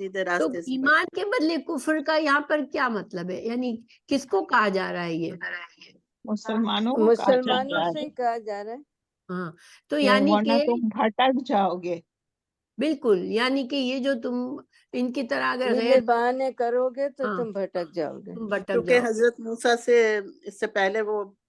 سیدھے تو راستے سے ایمان کے بدلے کفر کا یہاں پر کیا مطلب ہے؟ یعنی کس کو کہا جا رہا ہے یہ؟ مسلمانوں کو کہا جا مسلمانوں رہا سے ہے ہی کہا جا رہا ہے. ہاں تو یعنی ورنہ کہ تم بھٹک جاؤ گے. بالکل، یعنی کہ یہ جو تم ان کی طرح اگر ہیلے غیر بہانے کرو گے تو ہاں تم بھٹک جاؤ گے. تم بھٹک کیونکہ جاؤ. حضرت موسیٰ سے اس سے پہلے وہ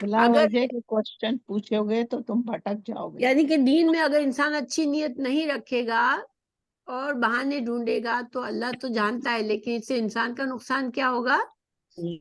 بلا اگر وجہ کے کوشچن پوچھو گے تو تم بھٹک جاؤ گے. یعنی کہ دین میں اگر انسان اچھی نیت نہیں رکھے گا اور بہانے ڈھونڈے گا تو اللہ تو جانتا ہے، لیکن اس سے انسان کا نقصان کیا ہوگا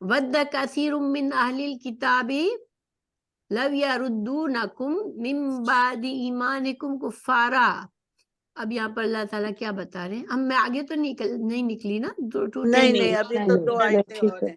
ود کثیر من اہل الکتاب لو یردونکم من بعد ایمانکم کفارا. اب یہاں پر اللہ تعالیٰ کیا بتا رہے ہیں؟ ہم میں آگے تو نہیں نکلی نا، نہیں نہیں، ابھی تو دو نہیں، آیتیں ٹھیک اور ہے. ہیں.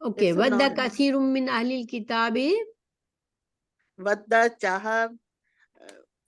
اوکے. 109 ود ہے. کثیر من اہل الکتاب ودا چاہا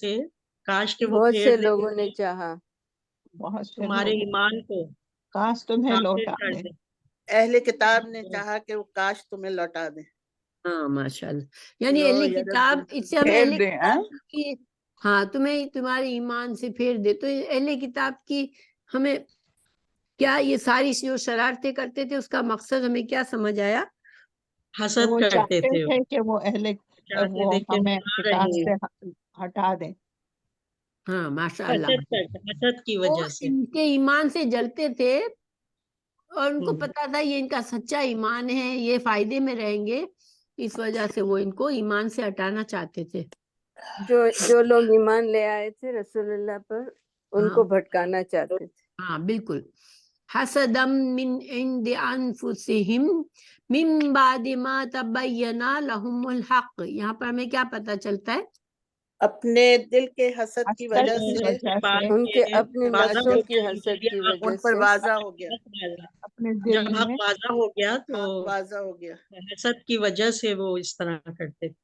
سے کاش کہ وہ بہت پھیر سے دیتے لوگوں نے تھے چاہا بہت سے تمہارے لوگ ایمان کو کاش تمہیں کافر لوٹا کر دے. دے. اہل کتاب نے چاہا کہ وہ کاش تمہیں لوٹا دیں. ہاں ماشاء اللہ. یعنی لو اہل کتاب، اس سے ہمیں پھیر اہل دیں. کتاب کی، ہاں تمہیں تمہارے ایمان سے پھیر دے. تو اہل کتاب کی ہمیں کیا یہ ساری جو شرارتیں کرتے تھے اس کا مقصد ہمیں کیا سمجھ آیا؟ تو حسد وہ کرتے چاہتے تھے. تھے کہ وہ چاہتے وہ تھے کہ ہمیں نہ کتاب رہے. سے ہٹا دیں. ہاں ماشاء اللہ. حسد کی وہ وجہ سے. ان کے ایمان سے جلتے تھے اور ان کو ہم. پتا تھا یہ ان کا سچا ایمان ہے، یہ فائدے میں رہیں گے، اس وجہ سے وہ ان کو ایمان سے ہٹانا چاہتے تھے. جو لوگ ایمان لے آئے تھے رسول اللہ پر ان ہاں کو بھٹکانا چاہتے تھے. ہاں بالکل. حسدم من عند انفسہم من بعد ما تبین لہم الحق. یہاں پر ہمیں کیا پتا چلتا ہے؟ اپنے دل کے حسد کی حسد وجہ کی سے وجہ سے ان کے اپنے واضح نفسوں ہو کی گیا حسد کی جب وجہ ان پر سے واضح ہو گیا. اپنے دل جب حق میں واضح ہو گیا تو حق واضح ہو گیا. حسد کی وجہ سے وہ اس طرح کرتے تھے.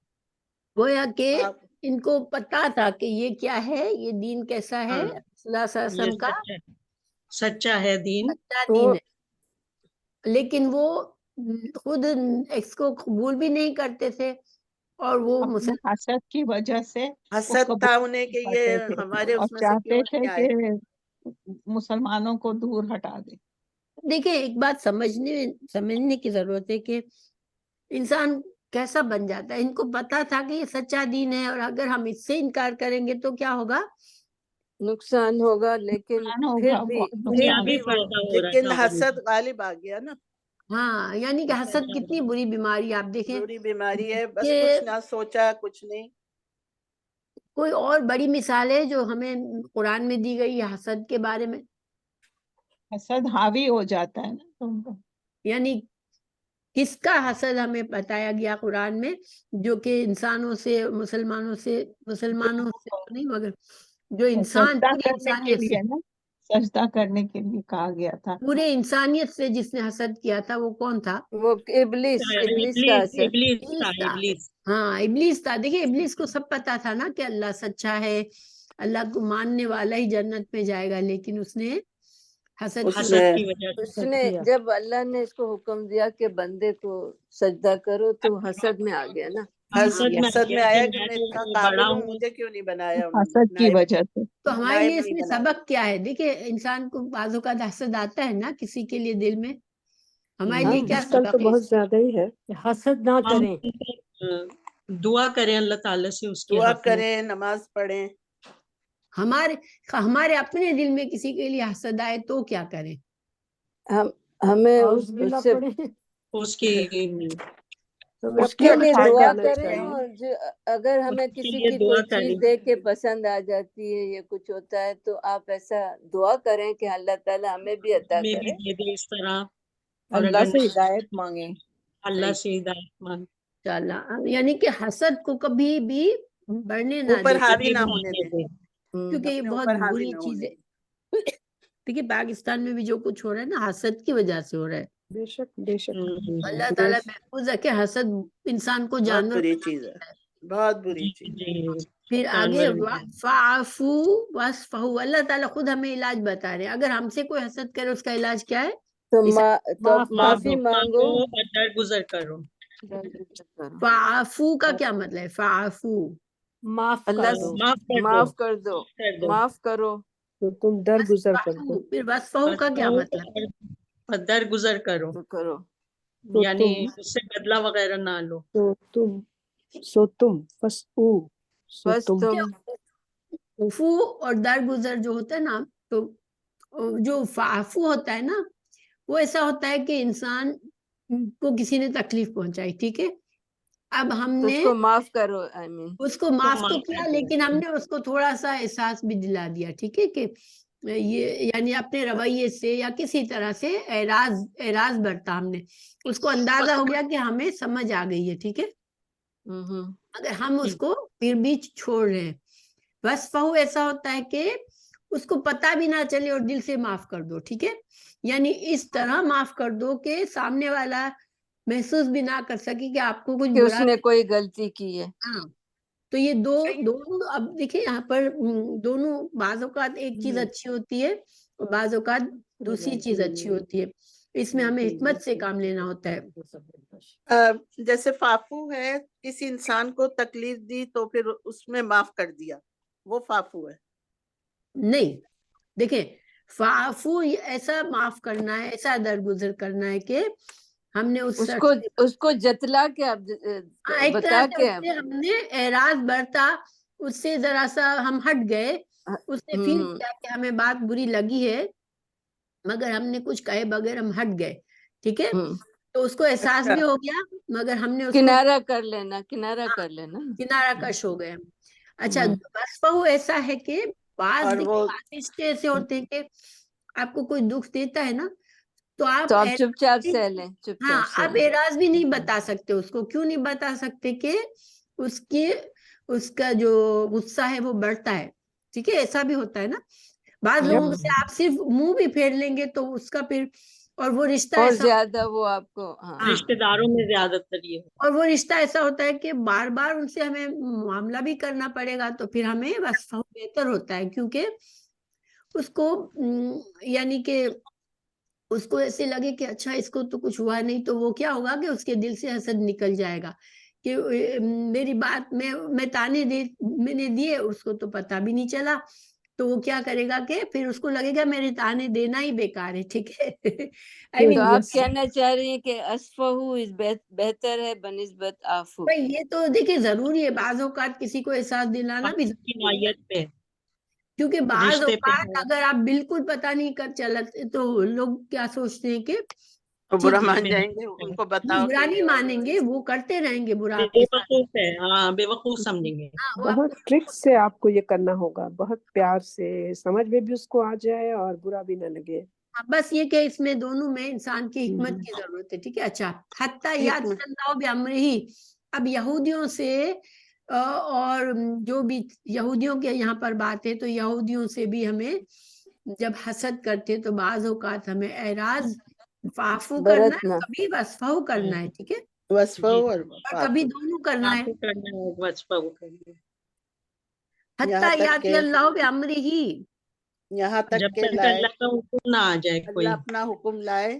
گویا کہ آپ ان کو پتا تھا کہ یہ کیا ہے، یہ دین کیسا ہے، ہاں، صلی اللہ علیہ یہ وسلم کا سچا ہے دین. سچا وہ دین ہے، لیکن وہ خود اس کو قبول بھی نہیں کرتے تھے اور وہ اپنے حسد کی وجہ سے وہ حسد قبول تھا انہیں کہ نہیں کرتے یہ تھے ہمارے اور اس میں سے چاہتے کیوں تھے نہیں آئے. کہ مسلمانوں کو دور ہٹا دے. دیکھیں ایک بات سمجھنے کی ضرورت ہے کہ انسان کیسا بن جاتا ہے. ان کو پتا تھا کہ یہ سچا دین ہے اور اگر ہم اس سے انکار کریں گے تو کیا ہوگا؟ نقصان ہوگا، لیکن نقصان ہوگا، بہت لیکن نقصان بھی ہوگا. فائدہ ہو لیکن رہا تھا. حسد غالب آ گیا نا. ہاں یعنی کہ حسد کتنی بری بیماری آپ دیکھیں بری بیماری ہے. بس کہ کچھ نہ سوچا کچھ نہیں. کوئی اور بڑی مثال ہے جو ہمیں قرآن میں دی گئی ہے حسد کے بارے میں؟ حسد حاوی ہو جاتا ہے نا تم کو. یعنی کس کا حسد ہمیں بتایا گیا قرآن میں جو کہ انسانوں سے، مسلمانوں سے تو نہیں مگر جو انسان سجدہ پوری کرنے کے انسانیت سے، لیے نا، سجدہ کرنے کے لیے کہا گیا تھا. پورے انسانیت سے جس نے حسد کیا تھا وہ کون تھا؟ وہ ابلیس کا اثر. ابلیس تھا. ہاں ابلیس تھا. دیکھیں ابلیس کو سب پتا تھا نا کہ اللہ سچا ہے، اللہ کو ماننے والا ہی جنت میں جائے گا، لیکن اس نے حسد حسد کی وجہ سے. اس نے جب اللہ نے اس کو حکم دیا کہ بندے کو سجدہ کرو تو حسد میں آ گیا نا. حسد میں آیا کہ میں میں تو اتنا بڑا قابل ہوں، ہوں. مجھے کیوں نہیں بنایا انہوں نے. حسد کی وجہ سے. تو ہمارے نائب لیے اس نہیں میں بنایا. سبق کیا ہے؟ دیکھیں انسان کو بعض اوقات حسد آتا ہے نا کسی کے لیے دل میں، ہمارے لیے کیا آج کل تو سبق ہے؟ بہت زیادہ ہی ہے. حسد نہ ہم کریں. دعا کریں اللہ تعالیٰ سے اس کے دعا حق میں. کریں، نماز پڑھیں. ہمارے اپنے دل میں کسی کے لیے حسد آئے تو کیا کریں؟ ہمیں اعوذ باللہ اس سے پڑھیں. اس کی اس کے لیے اچھا دعا کرنا کریں. چاہیے. اور اگر ہمیں اس کے کسی لیے کی دعا کوئی کریں. چیز دیکھ کے پسند آ جاتی ہے یا کچھ ہوتا ہے تو آپ ایسا دعا کریں کہ اللہ تعالیٰ ہمیں بھی عطا ہمیں بھی کرے. دے دے اس طرح. اور اللہ اگر سے نہیں ہدایت مانگیں. اللہ سے ہدایت مانگ. انشاءاللہ یعنی کہ حسد کو کبھی بھی بڑھنے نہ اوپر دے، حاوی نہ ہونے دیں. کیونکہ یہ اپنے بہت اوپر حاوی بری نہ چیز ہونے ہے. دیں. دیکھیے پاکستان میں بھی جو کچھ ہو رہا ہے نا حسد کی وجہ سے ہو رہا ہے. بے شک بے شک اللہ تعالیٰ محفوظ ہے کہ حسد انسان کو بہت جانور بری بنا چیز دیتا ہے، ہے. بہت بری چیز ہے. جی پھر آگے جانور فعفو وصفحو، اللہ تعالیٰ خود ہمیں علاج بتا رہے ہیں. اگر ہم سے کوئی حسد کرے اس کا علاج کیا ہے؟ تو معاف معافی مانگو. اور درگزر کرو. فعفو کا کیا مطلب ہے؟ فعفو معاف کر اللہ دو. معاف کر معاف کر دو. دو، کر دو. معاف کرو. تو تم درگزر کر دو. پھر وصفحو کا کیا مطلب؟ اور درگزر کرو، تو کرو. تو یعنی تم اس سے بدلہ وغیرہ نہ لو. تم بس بس تم عفو اور درگزر جو ہوتا ہے نا، تو جو فعفو ہوتا ہے نا، وہ ایسا ہوتا ہے کہ انسان کو کسی نے تکلیف پہنچائی، ٹھیک ہے، اب ہم تو نے اس کو معاف کرو. اس کو معاف تو معاف کیا، کر دو. لیکن ہم نے اس کو تھوڑا سا احساس بھی دلا دیا، ٹھیک ہے، کہ یہ یعنی اپنے رویے سے یا کسی طرح سے اعراض برتا ہم نے، اس کو اندازہ ہو گیا کہ ہمیں سمجھ آ گئی ہے، ٹھیک ہے، اگر ہم اس کو پھر بھی چھوڑ رہے ہیں. وصفحو ایسا ہوتا ہے کہ اس کو پتہ بھی نہ چلے اور دل سے معاف کر دو، ٹھیک ہے، یعنی اس طرح معاف کر دو کہ سامنے والا محسوس بھی نہ کر سکے کہ آپ کو کچھ کہ اس برا. نے کوئی غلطی کی ہے. ہاں، تو یہ دونوں اب دیکھیں یہاں پر دونوں، بعض اوقات ایک چیز اچھی ہوتی ہے اور بعض اوقات دوسری چیز اچھی ہوتی ہے. اس میں ہمیں حکمت سے کام لینا ہوتا ہے. جیسے فافو ہے، کسی انسان کو تکلیف دی تو پھر اس میں معاف کر دیا، وہ فافو ہے. نہیں، دیکھیں فعفو ایسا معاف کرنا ہے، ایسا درگزر کرنا ہے کہ ہم نے اس کو جتلا کے ایک بتا طرح سے کے اس سے ہم نے اعراض برتا، اس سے ذرا سا ہم ہٹ گئے، اس نے فیل کیا کہ ہمیں بات بری لگی ہے مگر ہم نے کچھ کہے بغیر ہم ہٹ گئے، ٹھیک ہے، تو اس کو احساس بھی ہو گیا مگر ہم نے اس کو کنارہ کر لینا، کنارہ کر لینا، کنارہ کش ہو گئے. اچھا، وصفحو ایسا ہے کہ بعض رشتے ایسے ہوتے ہیں کہ آپ کو کوئی دکھ دیتا ہے نا، تو آپ چپ چاپ سہ لیں. ہاں، آپ اعراض بھی نہیں بتا سکتے اس کو. کیوں نہیں بتا سکتے؟ کہ اس کا جو غصہ ہے وہ بڑھتا ہے، ٹھیک ہے، ایسا بھی ہوتا ہے نا. بعض لوگوں سے آپ صرف منہ بھی پھیر لیں گے تو اس کا پھر اور وہ رشتہ اور ایسا زیادہ وہ آپ کو رشتہ داروں میں زیادہ تر یہ اور وہ رشتہ ایسا ہوتا ہے کہ بار بار ان سے ہمیں معاملہ بھی کرنا پڑے گا، تو پھر ہمیں وصفحو بہتر ہوتا ہے، کیونکہ اس کو یعنی کہ اس کو ایسے لگے کہ اچھا اس کو تو کچھ ہوا نہیں، تو وہ کیا ہوگا کہ اس کے دل سے حسد نکل جائے گا کہ میری بات میں تانے میں نے دیے، اس کو تو پتہ بھی نہیں چلا، تو وہ کیا کرے گا کہ پھر اس کو لگے گا میرے تانے دینا ہی بیکار ہے، ٹھیک ہے. تو آپ کہنا چاہ رہی ہیں کہ اصفہو بہتر ہے بنسبت عفو. یہ تو دیکھیں ضروری ہے، بعض اوقات کسی کو احساس دلانا بھی نوعیت پہ، کیونکہ بعض رشتے پہ اوقات اگر آپ بالکل پتہ نہیں کر چلتے تو لوگ کیا سوچتے ہیں کہ برا مان جائیں گے، ان کو بتاؤ برا نہیں مانیں گے، وہ کرتے رہیں گے برا آپ بے کے ساتھ. وقوف ہے. ہاں، بے وقوف سمجھیں گے. بہت ٹرک سے آپ کو یہ کرنا ہوگا، بہت پیار سے، سمجھ میں بھی اس کو آ جائے اور برا بھی نہ لگے. بس یہ کہ اس میں دونوں میں انسان کی حکمت کی ضرورت ہے، ٹھیک ہے. اچھا، حتی یات اللہ بعمرہ، اب یہودیوں سے اور جو بھی یہودیوں کے یہاں پر بات ہے، تو یہودیوں سے بھی ہمیں جب حسد کرتے تو بعض اوقات ہمیں اعراض فعفو کرنا ہے، کبھی وصفحو کرنا ہے، ٹھیک ہے، وصفہو اور کبھی دونوں کرنا ہے. وصفحو کرنا ہے. حتی یات اللہ بعمرہ، یہاں تک جب کہ تک اللہ کا حکم نہ آ جائے کوئی، اللہ اپنا حکم لائے.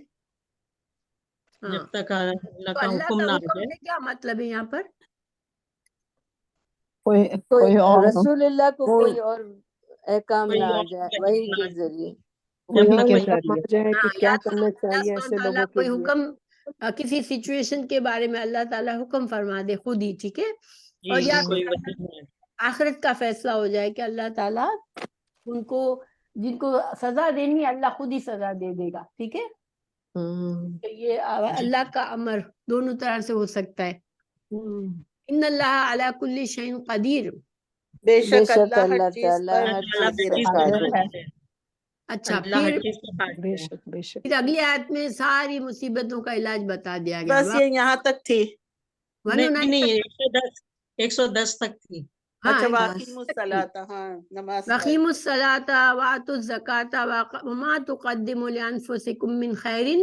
جب تک اللہ تو کا اللہ حکم کا نہ آ حکم جائے. سے کیا مطلب ہے یہاں پر؟ کوئی رسول اللہ کو کوئی اور احکام نہ آ جائے وحی کے ذریعے. جب وہی تک کے وہی ذریعے آ جائے کہ کیا یا تو کرنا اللہ چاہیے سبحانہ ایسے تعالیٰ لوگوں کے کوئی لیے. حکم کسی سچویشن کے بارے میں اللہ تعالیٰ حکم فرما دے خود ہی، ٹھیک ہے، اور یا کوئی وجہ نہیں ہے. آخرت کا فیصلہ ہو جائے کہ اللہ تعالیٰ ان کو جن کو سزا دینی ہے اللہ خود ہی سزا دے دے گا، ٹھیک ہے. تو یہ اللہ کا امر دونوں طرح سے ہو سکتا ہے. ان اللہ علی کل شیء قدیر، بے شک اللہ ہر اللہ چیز تعالیٰ پر ہر اللہ چیز ہر چیز پر پر قادر ہے. قادر ہے. اچھا، اللہ پھر ہر چیز پر قادر بے ہے. شک بے شک. پھر اگلی آیت میں ساری مصیبتوں کا علاج بتا دیا گیا. بس یہ یہاں تک تھی. نہیں 110 تک تھی. اچھا، واقیم الصلاۃ، ہاں نماز وَأَقِیمُوا الصَّلَاةَ وَآتُوا الزَّکَاةَ وَمَا تُقَدِّمُوا لِأَنفُسِکُم مِّن خَیرٍ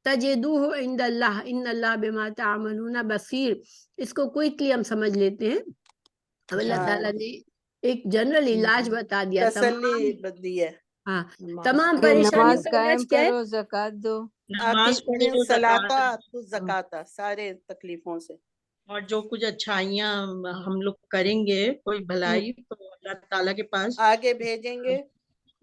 تجدوہ عند اللہ ان اللہ بما تعملون بصیر. اس کو کوئکلی ہم سمجھ لیتے ہیں. اب اللہ تعالیٰ نے ایک جنرل علاج بتا دیا. تسلی دی ہے. ہاں تمام کہ پریشانیوں نماز کا قائم علاج کیا ہے؟ کرو، زکات دو. نماز پڑھو، صلاتا زکات زکاتا سارے تکلیفوں سے. اور جو کچھ اچھائیاں ہم لوگ کریں گے، کوئی بھلائی، تو اللہ تعالیٰ کے پاس آگے بھیجیں گے.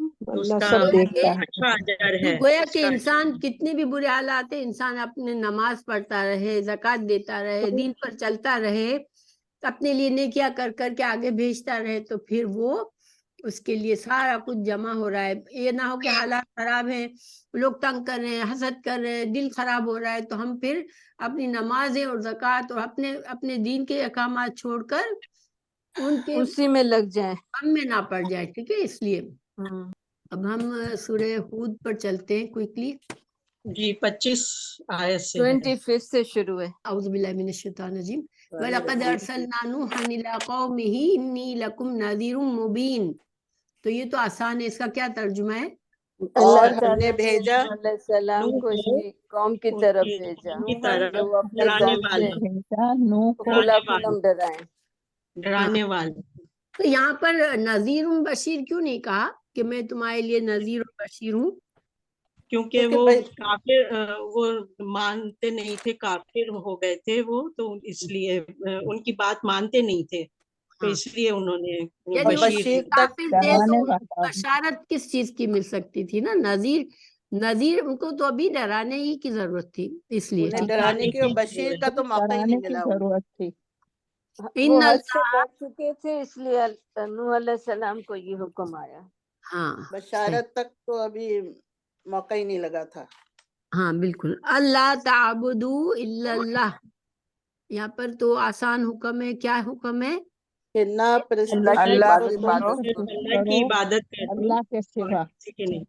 اس اللہ کا سب دیکھتا ہے. اچھا اجر تو ہے. گویا اس کہ کا انسان کتنے بھی برے حالات ہیں، انسان اپنے نماز پڑھتا رہے، زکوٰۃ دیتا رہے، دین پر چلتا رہے، اپنے لیے نیکیاں کر کر کے آگے بھیجتا رہے، تو پھر وہ اس کے لیے سارا کچھ جمع ہو رہا ہے. یہ نہ ہو کہ حالات خراب ہیں، لوگ تنگ کر رہے ہیں، حسد کر رہے ہیں، دل خراب ہو رہا ہے، تو ہم پھر اپنی نمازیں اور زکوٰۃ اور اپنے دین کے احکامات چھوڑ کر ان کے اسی میں لگ جائیں. غم میں نہ پڑ جائے. ٹھیک ہے، اس لیے اب ہم سورہ ہود پر چلتے ہیں کوئکلی. جی 25 آیت سے ہے. 25 سے شروع ہے. اعوذ باللہ من الشیطان الرجیم. وَلَقَدْ أَرْسَلْنَا نُوحًا إِلَىٰ قَوْمِهِ إِنِّي لَكُمْ نَذِيرٌ مُّبِينٌ. تو یہ تو آسان ہے، اس کا کیا ترجمہ ہے؟ اللہ اور ہم تعالیٰ نے نے بھیجا نوح علیہ السلام کو اس کی قوم کی طرف بھیجا کی طرف کہ وہ اپنے ڈرانے قوم والا، سے نوح کو کھلا کھلم ڈرائیں. ڈرانے والا. تو یہاں پر نذیر بشیر کیوں نہیں کہا کہ میں تمہارے لیے نذیر و بشیر ہوں؟ کیونکہ وہ کافر، وہ مانتے نہیں تھے، کافر ہو گئے تھے وہ، تو اس لیے ان کی بات مانتے نہیں تھے، تو اس لیے انہوں نے یعنی وہ بشیر تک کافر تھے تو بشارت کس چیز کی مل سکتی تھی نا؟ نذیر ان کو تو ابھی ڈرانے ہی کی ضرورت تھی، اس لیے. انہیں ڈرانے کی، اور بشیر کا تو موقع ہی نہیں ملا. ضرورت تھی. وہ حد سے بڑھ چکے تھے، اس لیے نوح علیہ السلام کو یہ حکم آیا. ہاں بشارت تک تو ابھی موقع ہی نہیں لگا تھا. ہاں بالکل. اللہ تعبدوا الا اللہ، یہاں پر تو آسان حکم ہے. کیا حکم ہے؟ کہ نہ اللہ کی اللہ کی عبادت کرو، اللہ کے سوا. کسی کی نہیں.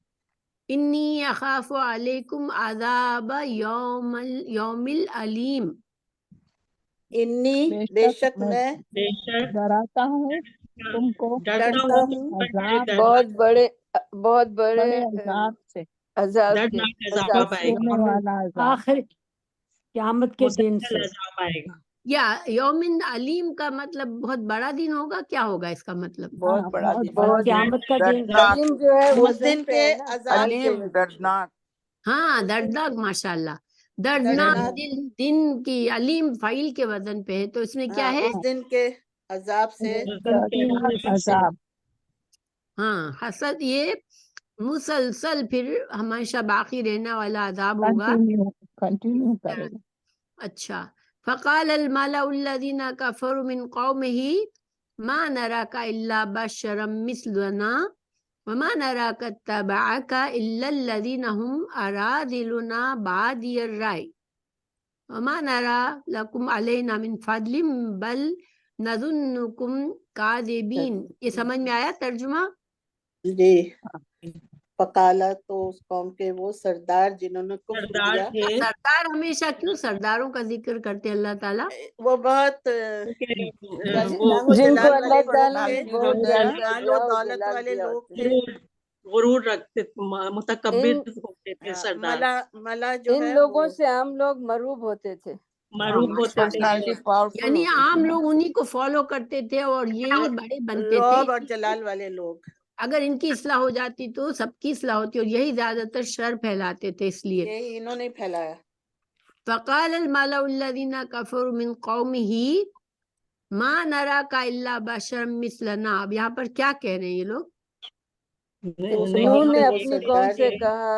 انی اخاف علیکم عذاب یوم العلیم. انی بے شک میں بے شک ڈراتا ہوں تم کو ڈرتا ہوں بہت بڑے بڑے عذاب سے، عذاب کے دردناک عذاب آئے گا، ہونے والا عذاب. آخر قیامت کے دن مسلسل سے. عذاب آئے گا. یا یوم علیم کا مطلب بہت بڑا دن ہوگا، کیا ہوگا اس کا مطلب؟ بہت بڑا دن، بہت قیامت کا دن دردناک، علیم جو ہے اس وزن دن پہ کے ہے نا، عذاب حال کے علیم وزن پہ. دردناک. ہاں دردناک، ماشاء اللہ. دردناک دردناک. دن کی علیم فعیل کے وزن پہ ہے، تو اس میں کیا ہے؟ اس دن کے عذاب سے. عذاب. ہاں حسد، یہ مسلسل پھر ہمیشہ باقی رہنے والا عذاب ہوگا. کنٹینیو کرے گا. اچھا. فقال الملأ الذين كفروا من قومه ما نراك الا بشرا مثلنا وما نراك اتبعك الا الذين هم اراذلنا بادي الرأي وما نرى لكم علينا من فضل بل نظنكم كاذبين. یہ سمجھ میں آیا ترجمہ؟ جی. فقالا تو اس قوم کے وہ سردار جنہوں نے کفر سردار کیا. تھے، سردار ہمیشہ کیوں سرداروں کا ذکر کرتے اللہ تعالیٰ؟ وہ بہت جن کو اللہ تعالیٰ نے نازل بہت ہوتا ہے نا، زیادہ مال و جلال دولت والے دیا لوگ ہوتے تھے. ہیں. غرور رکھتے، متکبر ہوتے تھے سردار. ملا جو ان ہے لوگوں سے عام لوگ مروب ہوتے تھے. معروف ہوتے تھے، پرسنالٹی پاورفل یعنی ہوتی عام تھی. لوگ انہی کو فالو کرتے تھے اور یہی بڑے بنتے تھے. رعب اور جلال والے لوگ. اگر ان کی اصلاح ہو جاتی تو سب کی اصلاح ہوتی، اور یہی زیادہ تر شر پھیلاتے تھے. اس لیے یہی انہوں نے پھیلایا. فقال الملأ الذين كفروا من قومه ما نراك الا بشرا مثلنا. اب یہاں پر کیا کہہ رہے ہیں یہ لوگ؟ نوح نے اپنی قوم سے کہا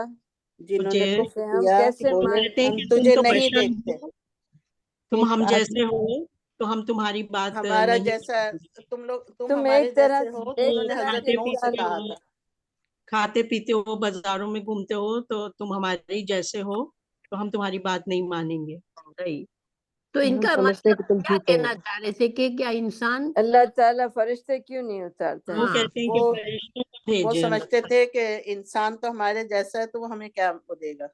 جنہوں نے مجھے کفر ہم کیا، کیسے بولے کہتے ہیں ہم کہ تم تجھے تو نہیں بشر دیکھتے، ہو، تم ہم جیسے ہو، تو ہم تمہاری بات ہمارا نہیں جیسا مانیں گے. تم تم ہمارے ایک طرح جیسے ہو. ایک انہوں نے طرح حضرت کے نوح سے کہا تھا. کھاتے پیتے ہو، بازاروں میں گھومتے ہو، تو تم ہمارے جیسے ہو، تو ہم تمہاری بات نہیں مانیں گے. تو ان ہم کا سمجھتے ہیں مطلب کہ تم کیا جھوٹے کہنا ہو. چاہ رہے تھے کہ کیا انسان اللہ تعالیٰ فرشتے کیوں نہیں اتارتا وہ ہے؟ کہتے ہیں کہ وہ فرشتوں کو وہ بھیجے. سمجھتے تھے کہ انسان تو ہمارے جیسا ہے، تو وہ ہمیں کیا وہ دے گا.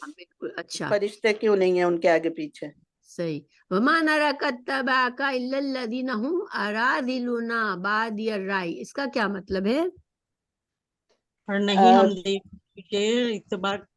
بالکل. اچھا فرشتے کیوں نہیں ہیں ان کے آگے پیچھے. صحیح. وما نراك اتبعك الا الذين هم اراذلنا بادي الرأي. اس کا کیا مطلب ہے؟ اور نہیں ہم دیکھ کے اتباع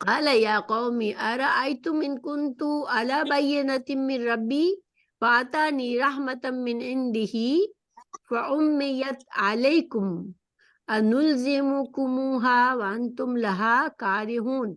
قال يا قوم أرأيتم إن كنت على بينة من ربي فأتاني رحمة من عنده فعميت عليكم أنلزمكموها وأنتم لها كارهون।